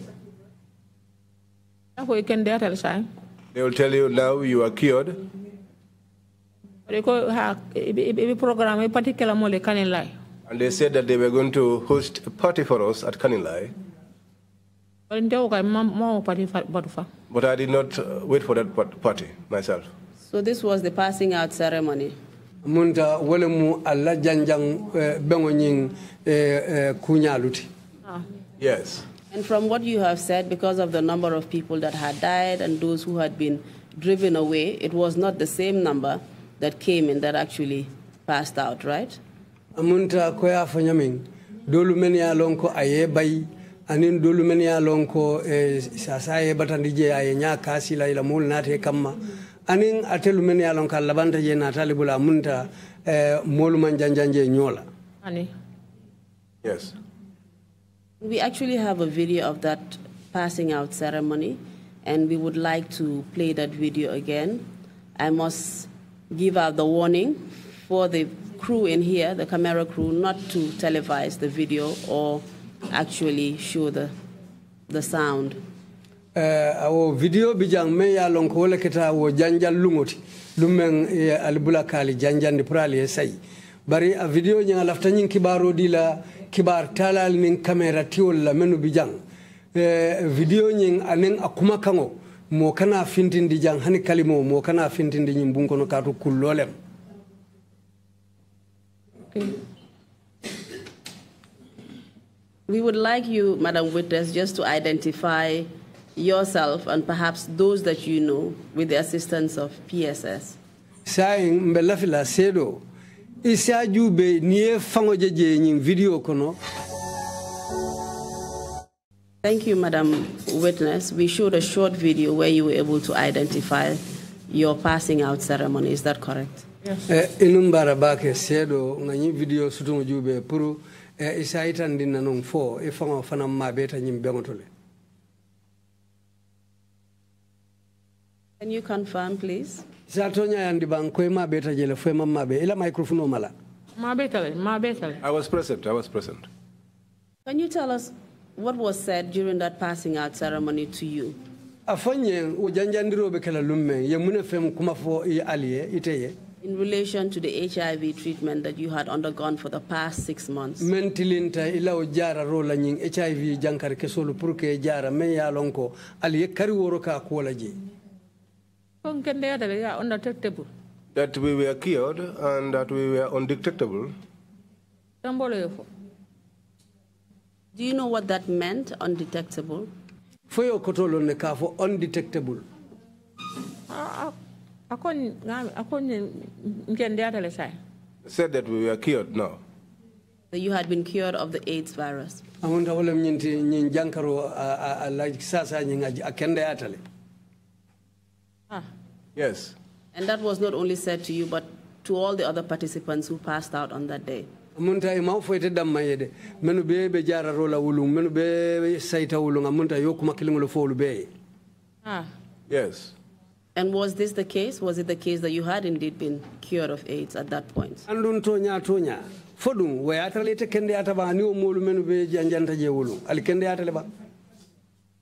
they will tell you now you are cured. And they said that they were going to host a party for us at Kanilai. But I did not wait for that party myself. So this was the passing out ceremony. Yes. And from what you have said, because of the number of people that had died and those who had been driven away, it was not the same number that came in that actually passed out, right? Amunta koya fanyamin dolu menia lonko aye bay anin dolu menia lonko sasaye batandije aye nya kasi la ila mul nate kamma anin atelu menia lonka labanta je natali bula munta molu manjanjanje nyola. Ani. Yes. We actually have a video of that passing out ceremony, and we would like to play that video again. I must give out the warning for the crew in here, the camera crew, not to televise the video or actually show the sound. Our video bijang me ya lonko wala kita wo janjal lungoti lumeng albula kali janjan ni prali sai bari a video nyanga lafta nyin kibaro dila kibar talal nin camera tiol la menu bijang video nyin anen akuma kango mo kana fintindi jang hani kalimo mo kana fintindi nyim bunko no katu kullolem. Okay. We would like you, Madam Witness, just to identify yourself and perhaps those that you know with the assistance of PSS. Saying mbelafila sedo isa jube niye fango jeje nying video kono. Thank you, Madam Witness. We showed a short video where you were able to identify your passing out ceremony. Is that correct? Yes. Inumbara bake sedo ngani video sutungo jube puru isa itandina nung fo ifango fanam mabeta nyim bengotole. Can you confirm, please? Satonya yandi bang kwe mabeta jele fwe mabe ila microphone mala. Mabetale. I was present. Can you tell us what was said during that passing out ceremony to you? Afonye ujanjandiro bekela lumme yemune fem kuma fo aliye iteye. In relation to the HIV treatment that you had undergone for the past 6 months. Mentilinta ila ujara rola nying HIV jankar kesolu purke jara me ya lonko aliye kari woro ka kuola je. Undetectable. That we were cured and that we were undetectable. Do you know what that meant, undetectable? Foyo kotolo ne ka fo undetectable. Said that we were cured now. That you had been cured of the AIDS virus. Amunta wala nyinti nyin jankaro like sasa nyinga akende atale. Yes. And that was not only said to you, but to all the other participants who passed out on that day. Amunta imau foite damma yede menu be jara rola wulung menu be saita wulung amunta yokuma kilingolo fo be. Yes. And was this the case? Was it the case that you had indeed been cured of AIDS at that point? Andun tonya. Fodum we atalete kende ataba ni o molu menu be janjanta je wulung ali kende atale ba.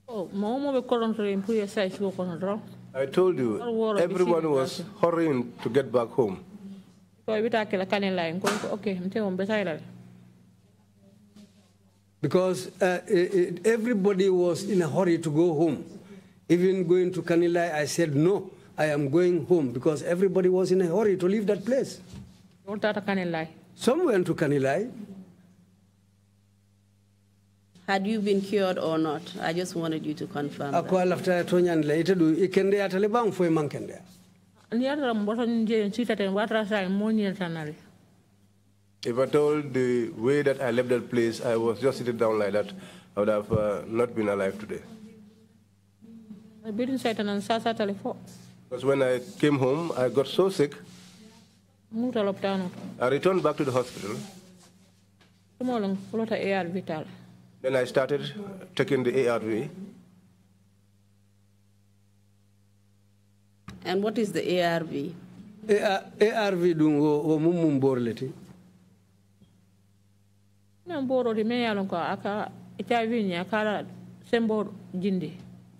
Oh, mo be kolonto impuye sai ko kono dro. I told you, everyone was hurrying to get back home. Because everybody was in a hurry to go home. Even going to Kanilai, I said, no, I am going home because everybody was in a hurry to leave that place. Some went to Kanilai. Had you been cured or not? I just wanted you to confirm that. If I told the way that I left that place, I was just sitting down like that, I would have not been alive today. Because when I came home, I got so sick. I returned back to the hospital. Then I started taking the ARV. And what is the ARV? ARV dungo o mumum borleti.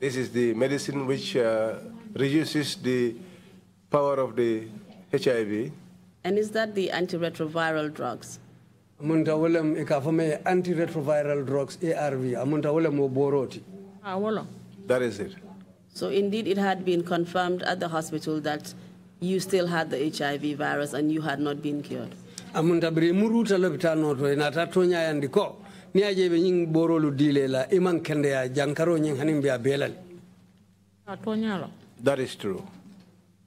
This is the medicine which reduces the power of the HIV. And is that the antiretroviral drugs? Amunta wolem ikafame antiretroviral drugs ARV. Amunta wolem o boroti. That is it. So indeed it had been confirmed at the hospital that you still had the HIV virus and you had not been cured. Amunta bri muruta lopitano to inata tonya yandiko. Ni ajebe nying borolu dile la iman kende ya jankaro nying hanimbe abelal. That is true.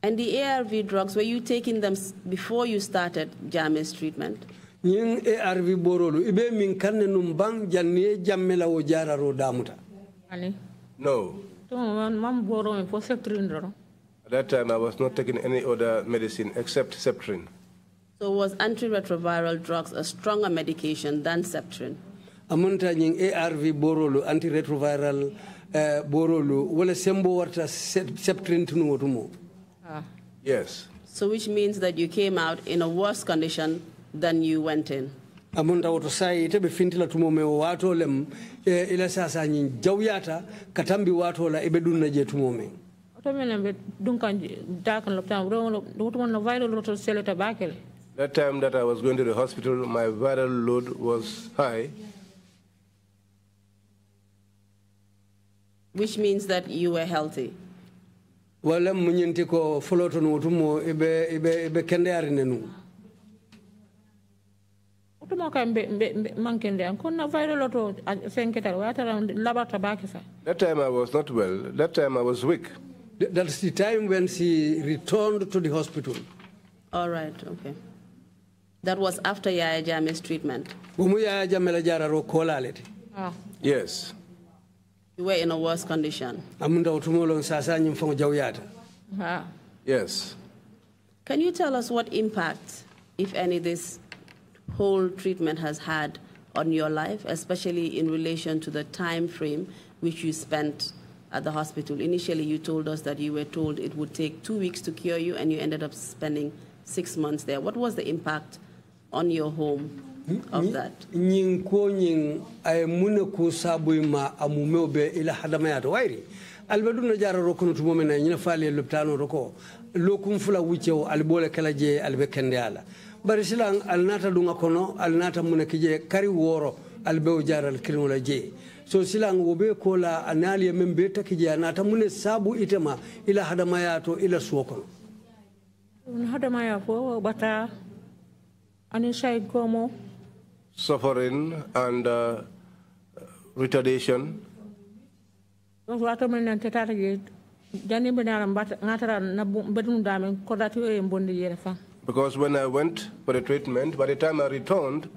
And the ARV drugs, were you taking them before you started JAMIS treatment? Nying ARV borolu ibe min kanne numbang janne jammela o jara ro damuta. No. At that time I was not taking any other medicine except Septrin. So was antiretroviral drugs a stronger medication than Septrin? Amunta nying ARV borolu antiretroviral borolu wala sembo warta Septrin tunu wotumo. Yes. So which means that you came out in a worse condition than you went in. Amunta woto sai tebe fintila tumo me wato lem ila sasa nyin jawyata katambi wato la ibe dunna je tumo me. That time that I was going to the hospital, my viral load was high. Which means that you were healthy. Wala munyenti ko foloto no tumo ibe kende arinenu. That time I was not well. That time I was weak. That's the time when she returned to the hospital. All right, okay. That was after Yaya Jammeh's treatment. Yes. You were in a worse condition. Yes. Can you tell us what impact, if any, this whole treatment has had on your life, especially in relation to the time frame which you spent at the hospital? Initially, you told us that you were told it would take 2 weeks to cure you, and you ended up spending 6 months there. What was the impact on your home of that? Albaduna jara rokono to momena nyina fali loptano roko lokum fula wuccew albole kala je albe kende ala bari silang alnata dunga kono alnata munakije kari woro albe jaral kirimola je so silang wobe kola anali membe takije anata mune sabu itema ila hadamaya to ila suokono hadamaya fo bata ani shay gomo Suffering and retardation. Because when I went for the treatment, by the time I returned,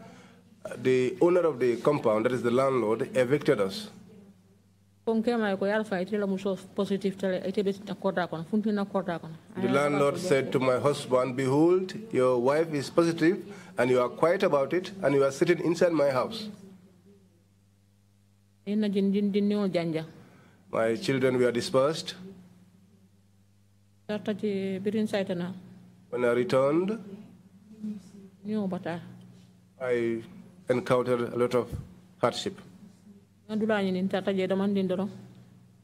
the owner of the compound, that is the landlord, evicted us. The landlord said to my husband, behold, your wife is positive, and you are quiet about it, and you are sitting inside my house. My children were dispersed. When I returned, I encountered a lot of hardship.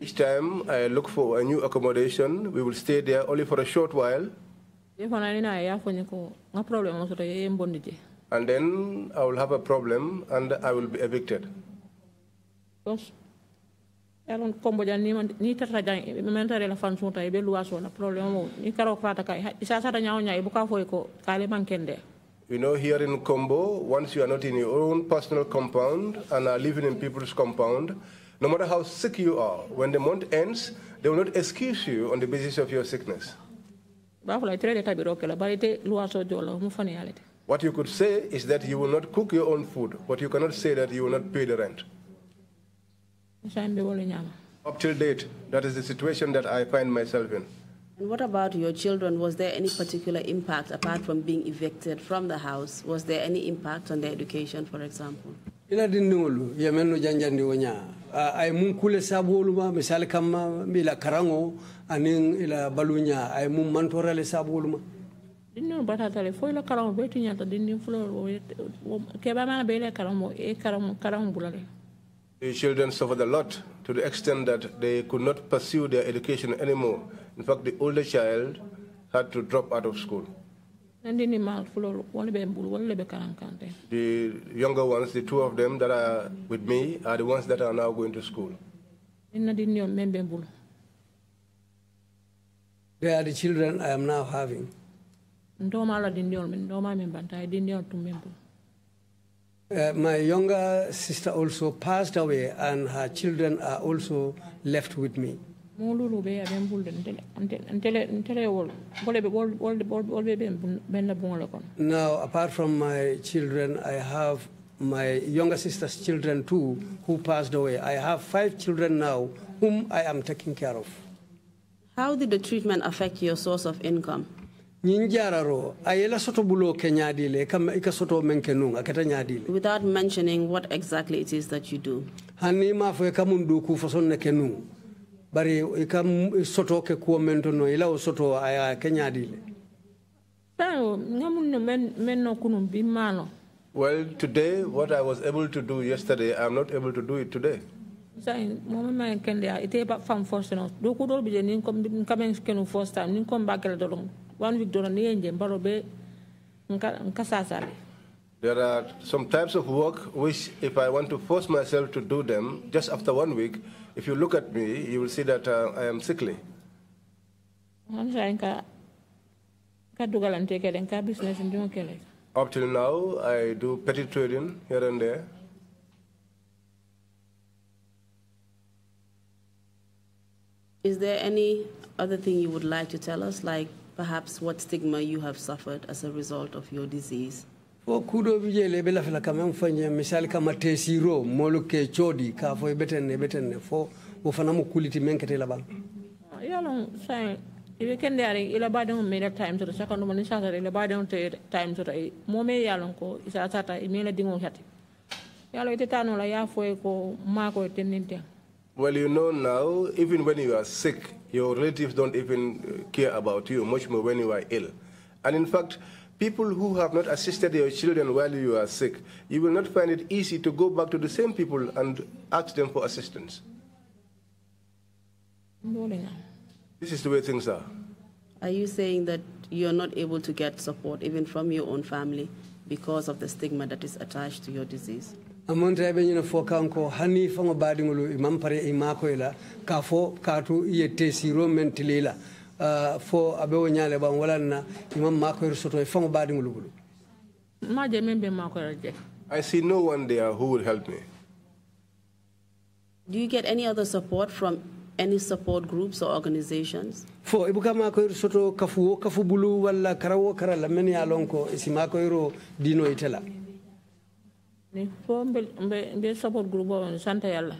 Each time I look for a new accommodation, we will stay there only for a short while. And then I will have a problem and I will be evicted. Elon Komboja ni tata jang mentare la fansun ta be luaso na problème ni karo krata kai isa sa nyaaw nyaay bu ka foy ko kale mankende. You know, here in Combo, once you are not in your own personal compound and are living in people's compound, no matter how sick you are, when the month ends, they will not excuse you on the basis of your sickness. What you could say is that you will not cook your own food, but you cannot say that you will not pay the rent. Up till date, that is the situation that I find myself in. And what about your children? Was there any particular impact apart from being evicted from the house? Was there any impact on their education, for example? Ila dinulu yamenu janjandi wonya ay mun kule sabuluma misal kama mila karango anin ila balunya ay mun mantorale sabuluma dinno batatale fo ila karango beti nyata dinni fulo ke ba mana bele karango e karango bulale. The children suffered a lot to the extent that they could not pursue their education anymore. In fact, the older child had to drop out of school. The younger ones, the two of them that are with me, are the ones that are now going to school. They are the children I am now having. My younger sister also passed away, and her children are also left with me. Now, apart from my children, I have my younger sister's children too, who passed away. I have 5 children now, whom I am taking care of. How did the treatment affect your source of income? Without mentioning what exactly it is that you do. Well, today, what I was able to do yesterday, I'm not able to do it today. There are some types of work which, if I want to force myself to do them, just after 1 week, if you look at me, you will see that I am sickly. I Up till now, I do petty trading here and there. Is there any other thing you would like to tell us, like perhaps what stigma you have suffered as a result of your disease? Fo kudo bije le bela fela kamam fanya misal kama tesiro molu ke chodi ka fo betenne fo wo fana mo kuliti menkete la bang. Yalong say ibe kende ari ila badon me la time to the second one is ila badon time to the mo me yalong ko isa tata imela dingo hati. Yalo ite tano la ya fo ko ma ko tenente. Well, you know now, even when you are sick, your relatives don't even care about you, much more when you are ill. And in fact, people who have not assisted your children while you are sick, you will not find it easy to go back to the same people and ask them for assistance. This is the way things are. Are you saying that you're not able to get support even from your own family because of the stigma that is attached to your disease? Amonta be nyina fo kanko hani fango badingulu imam pare imako ila ka fo katu yete siro mentilila fo abewo nyale ban walanna imam mako soto fango badingulu bulu ma je membe mako je. I see no one there who will help me. Do you get any other support from any support groups or organizations? Fo ibuka mako soto kafu bulu wala karawo karala men ya lonko isimako ro dino itela. Support group Santa Yalla.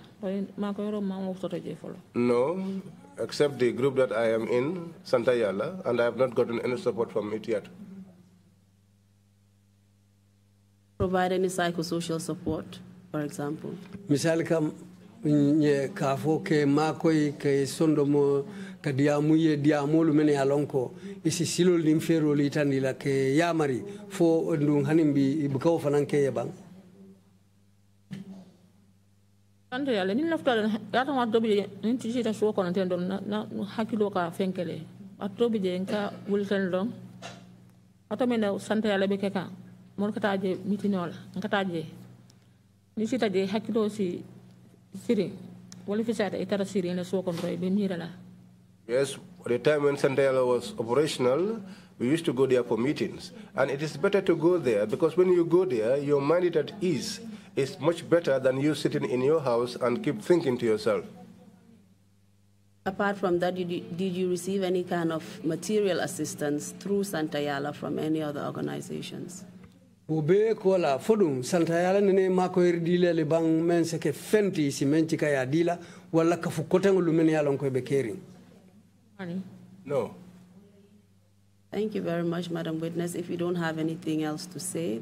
No, except the group that I am in, Santa Yalla, and I have not gotten any support from it yet. Provide any psychosocial support, for example? Misal kam nye kafo ke makoi ke sondomo ka diamuye diamolu mene alonko isi silo limfero litandila ke yamari fo ndung hanimbi ibukaw fananke yebang. Santa Yalla ni lafta yata ma dobi ni tiji ta so kono ten don na hakilo ka fenkele atobi je nka wulten don atomena Santa Yalla be keka mon kata je mitinola nkata je ni sita je hakilo si siri wala fi sata itara siri na so kono be mirala. Yes, at the time when Santa Yalla was operational, we used to go there for meetings, and it is better to go there because when you go there your mind is at ease. It's much better than you sitting in your house and keep thinking to yourself. Apart from that, did you receive any kind of material assistance through Santa Yalla from any other organizations? Ube kola fodum Santa Yalla nene mako irdile le bang men seke fenti si menchika ya dila wala kafu kotengo lumene ya lonko ebe kering. No. Thank you very much, Madam Witness. If you don't have anything else to say,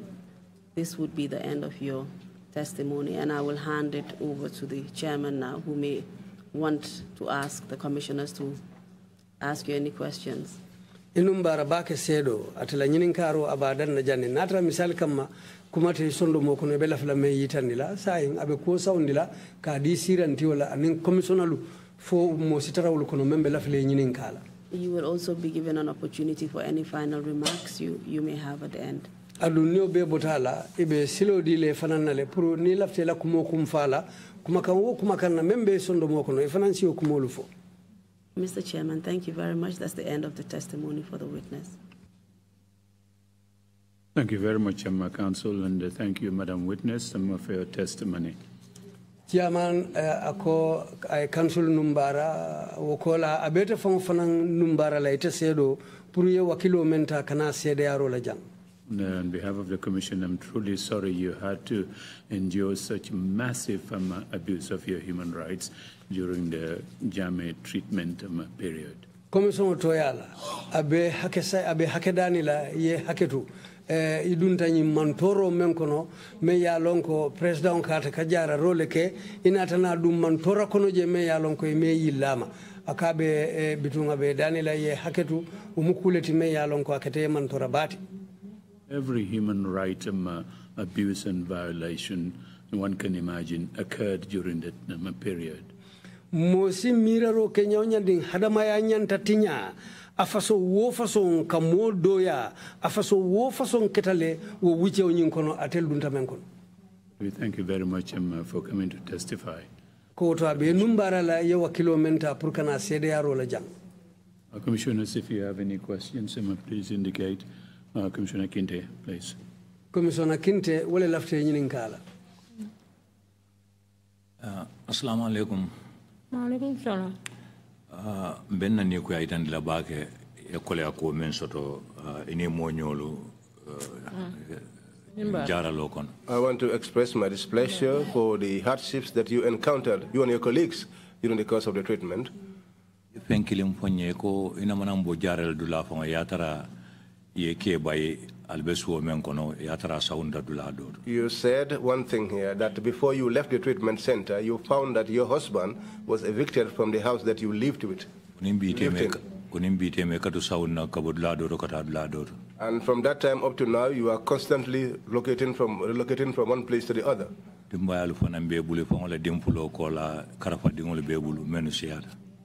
this would be the end of your testimony, and I will hand it over to the chairman now, who may want to ask the commissioners to ask you any questions. Inumbara bake sedo atela nyinin karo abadan na jani natra misal kama kumate sondo mo kono bela fla me yitanila sayin abe ko sawndila ka di siranti wala anin commissionalu fo mo sitarawul kono membe la fle nyinin kala. You will also be given an opportunity for any final remarks you may have at the end. Adunio be botala ibe silo dile fananale pour ni lafte la kumo kumfala kumakan na membe sondo mo kono e fanansi o kumolu fo. Mr. Chairman, thank you very much. That's the end of the testimony for the witness. Thank you very much, Counsel, and thank you, Madam Witness, for your testimony. Chairman, ako ay council numbara wokola abete fanan numbara la ite sedo pour ye wakilo menta kana sede aro la jang. On behalf of the Commission, I'm truly sorry you had to endure such massive abuse of your human rights during the JAME treatment period. Commission toyala abe hakedani la ye haketu idunta ni mantoro menkono me ya lonko president kata kajara role ke inatana dum mantora kono je me ya lonko me yilama akabe bitunga be danila ye haketu umukuleti me ya lonko akete mantora bati. Every human right abuse and violation one can imagine occurred during that period. Mosi miraro kenyonya ding hadamaya nyanta tinya afaso wo fason kamo doya afaso wo fason ketale wo wiche onyin atel dunta menkon. We thank you very much for coming to testify. Ko to abe numbara la yewa kilomenta pour kana sede yaro la jang. Commissioners, if you have any questions, please indicate. Commissioner Kinte, please. Commissioner Kinte wala lafte ñinin kala. Assalamu alaikum. Maaleykum salaam. Benna ni ko aytan la baake e kole ko men soto ini moñolu jaralo kon. I want to express my displeasure for the hardships that you encountered, you and your colleagues, during the course of the treatment. Penkilim fonye ko ina manambo jaral dula fo yatara ye ke bay albesu men kono yatara saunda dula do. You said one thing here, that before you left the treatment center, you found that your husband was evicted from the house that you lived with. And from that time up to now, you are constantly relocating from one place to the other.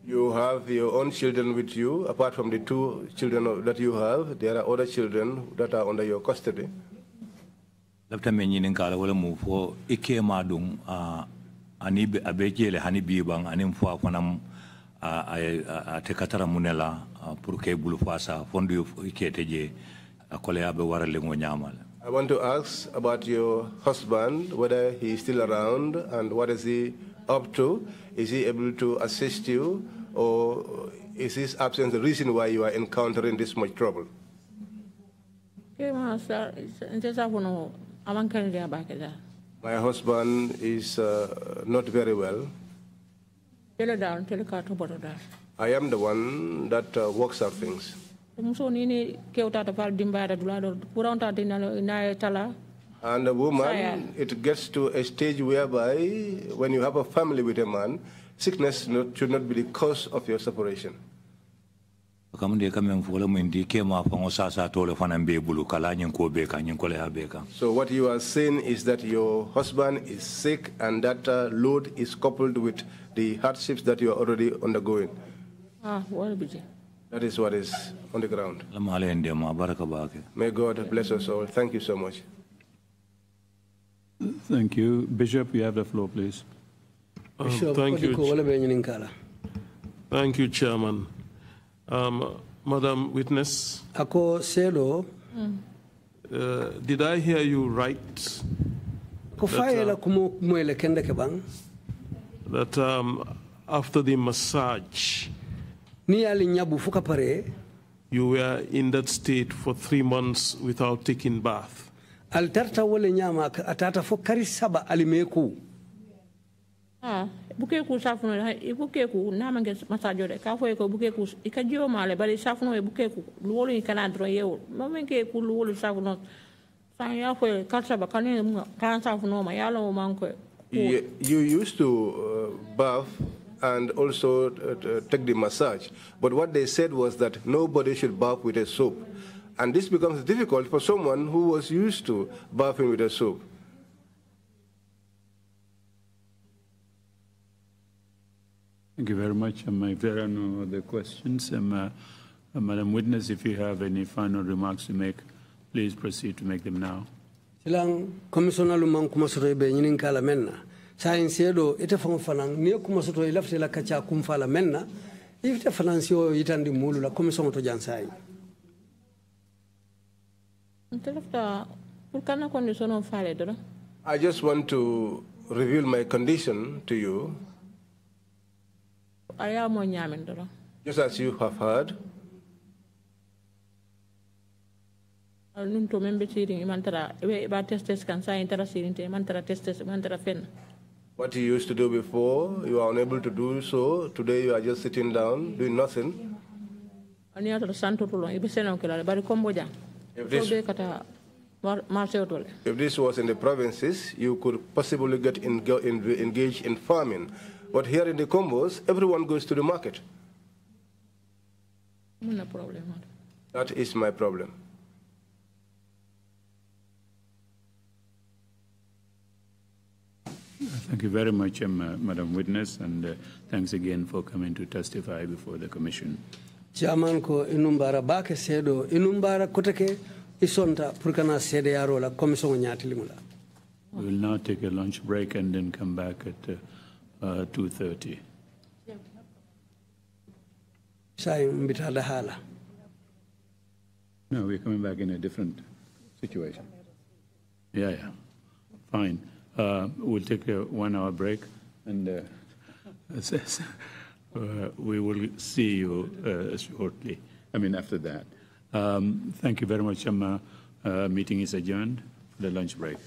You have your own children with you. Apart from the 2 children that you have, there are other children that are under your custody. I want to ask about your husband, whether he is still around and what is he up to. Is he able to assist you, or is his absence the reason why you are encountering this much trouble? My husband is not very well. I am the one that works out things. And a woman, it gets to a stage whereby when you have a family with a man, sickness should not be the cause of your separation. So what you are saying is that your husband is sick and that load is coupled with the hardships that you are already undergoing. That is what is on the ground. May God bless us all. Thank you so much. Thank you. Bishop, you have the floor, please. Thank you. Thank you, Chairman. Madam Witness, did I hear you right? That after the massage, you were in that state for 3 months without taking bath. Bukeku safuno bukeku na mange masajo de ka foi ko bukeku ikajo male bari safuno e bukeku luwolo ni kana dro yewo mamenke ku luwolo safuno san ya foi kalsa ba kanen kan safuno ma yalo manko. You used to bath and also take the massage, but what they said was that nobody should bath with a soap, and this becomes difficult for someone who was used to bathing with a soap. Thank you very much. If there are no other questions, Madam Witness, if you have any final remarks to make, please proceed to make them now. Silang Commissioner Lumang kumasoro be nyinin kala menna. Sain sedo ite fang fanang ne kumasoro ilafte la kacha kumfala menna. Ifte finansio itandi mulu la commission to jansai. I just want to reveal my condition to you. Just as you have heard. What you used to do before, you are unable to do so. Today you are just sitting down, doing nothing. If this was in the provinces, you could possibly get engaged in farming. But here in the Combos, everyone goes to the market. No problem. That is my problem. Thank you very much, Madam Witness, and thanks again for coming to testify before the Commission. Chairman ko inumbara bake sedo inumbara koteke isonta purkana sede yaro la commission nyati limula. We will now take a lunch break and then come back at 2:30. No, we're coming back in a different situation. Yeah. Fine. We'll take a 1 hour break, and we will see you shortly. I mean, after that. Thank you very much. Meeting is adjourned for the lunch break.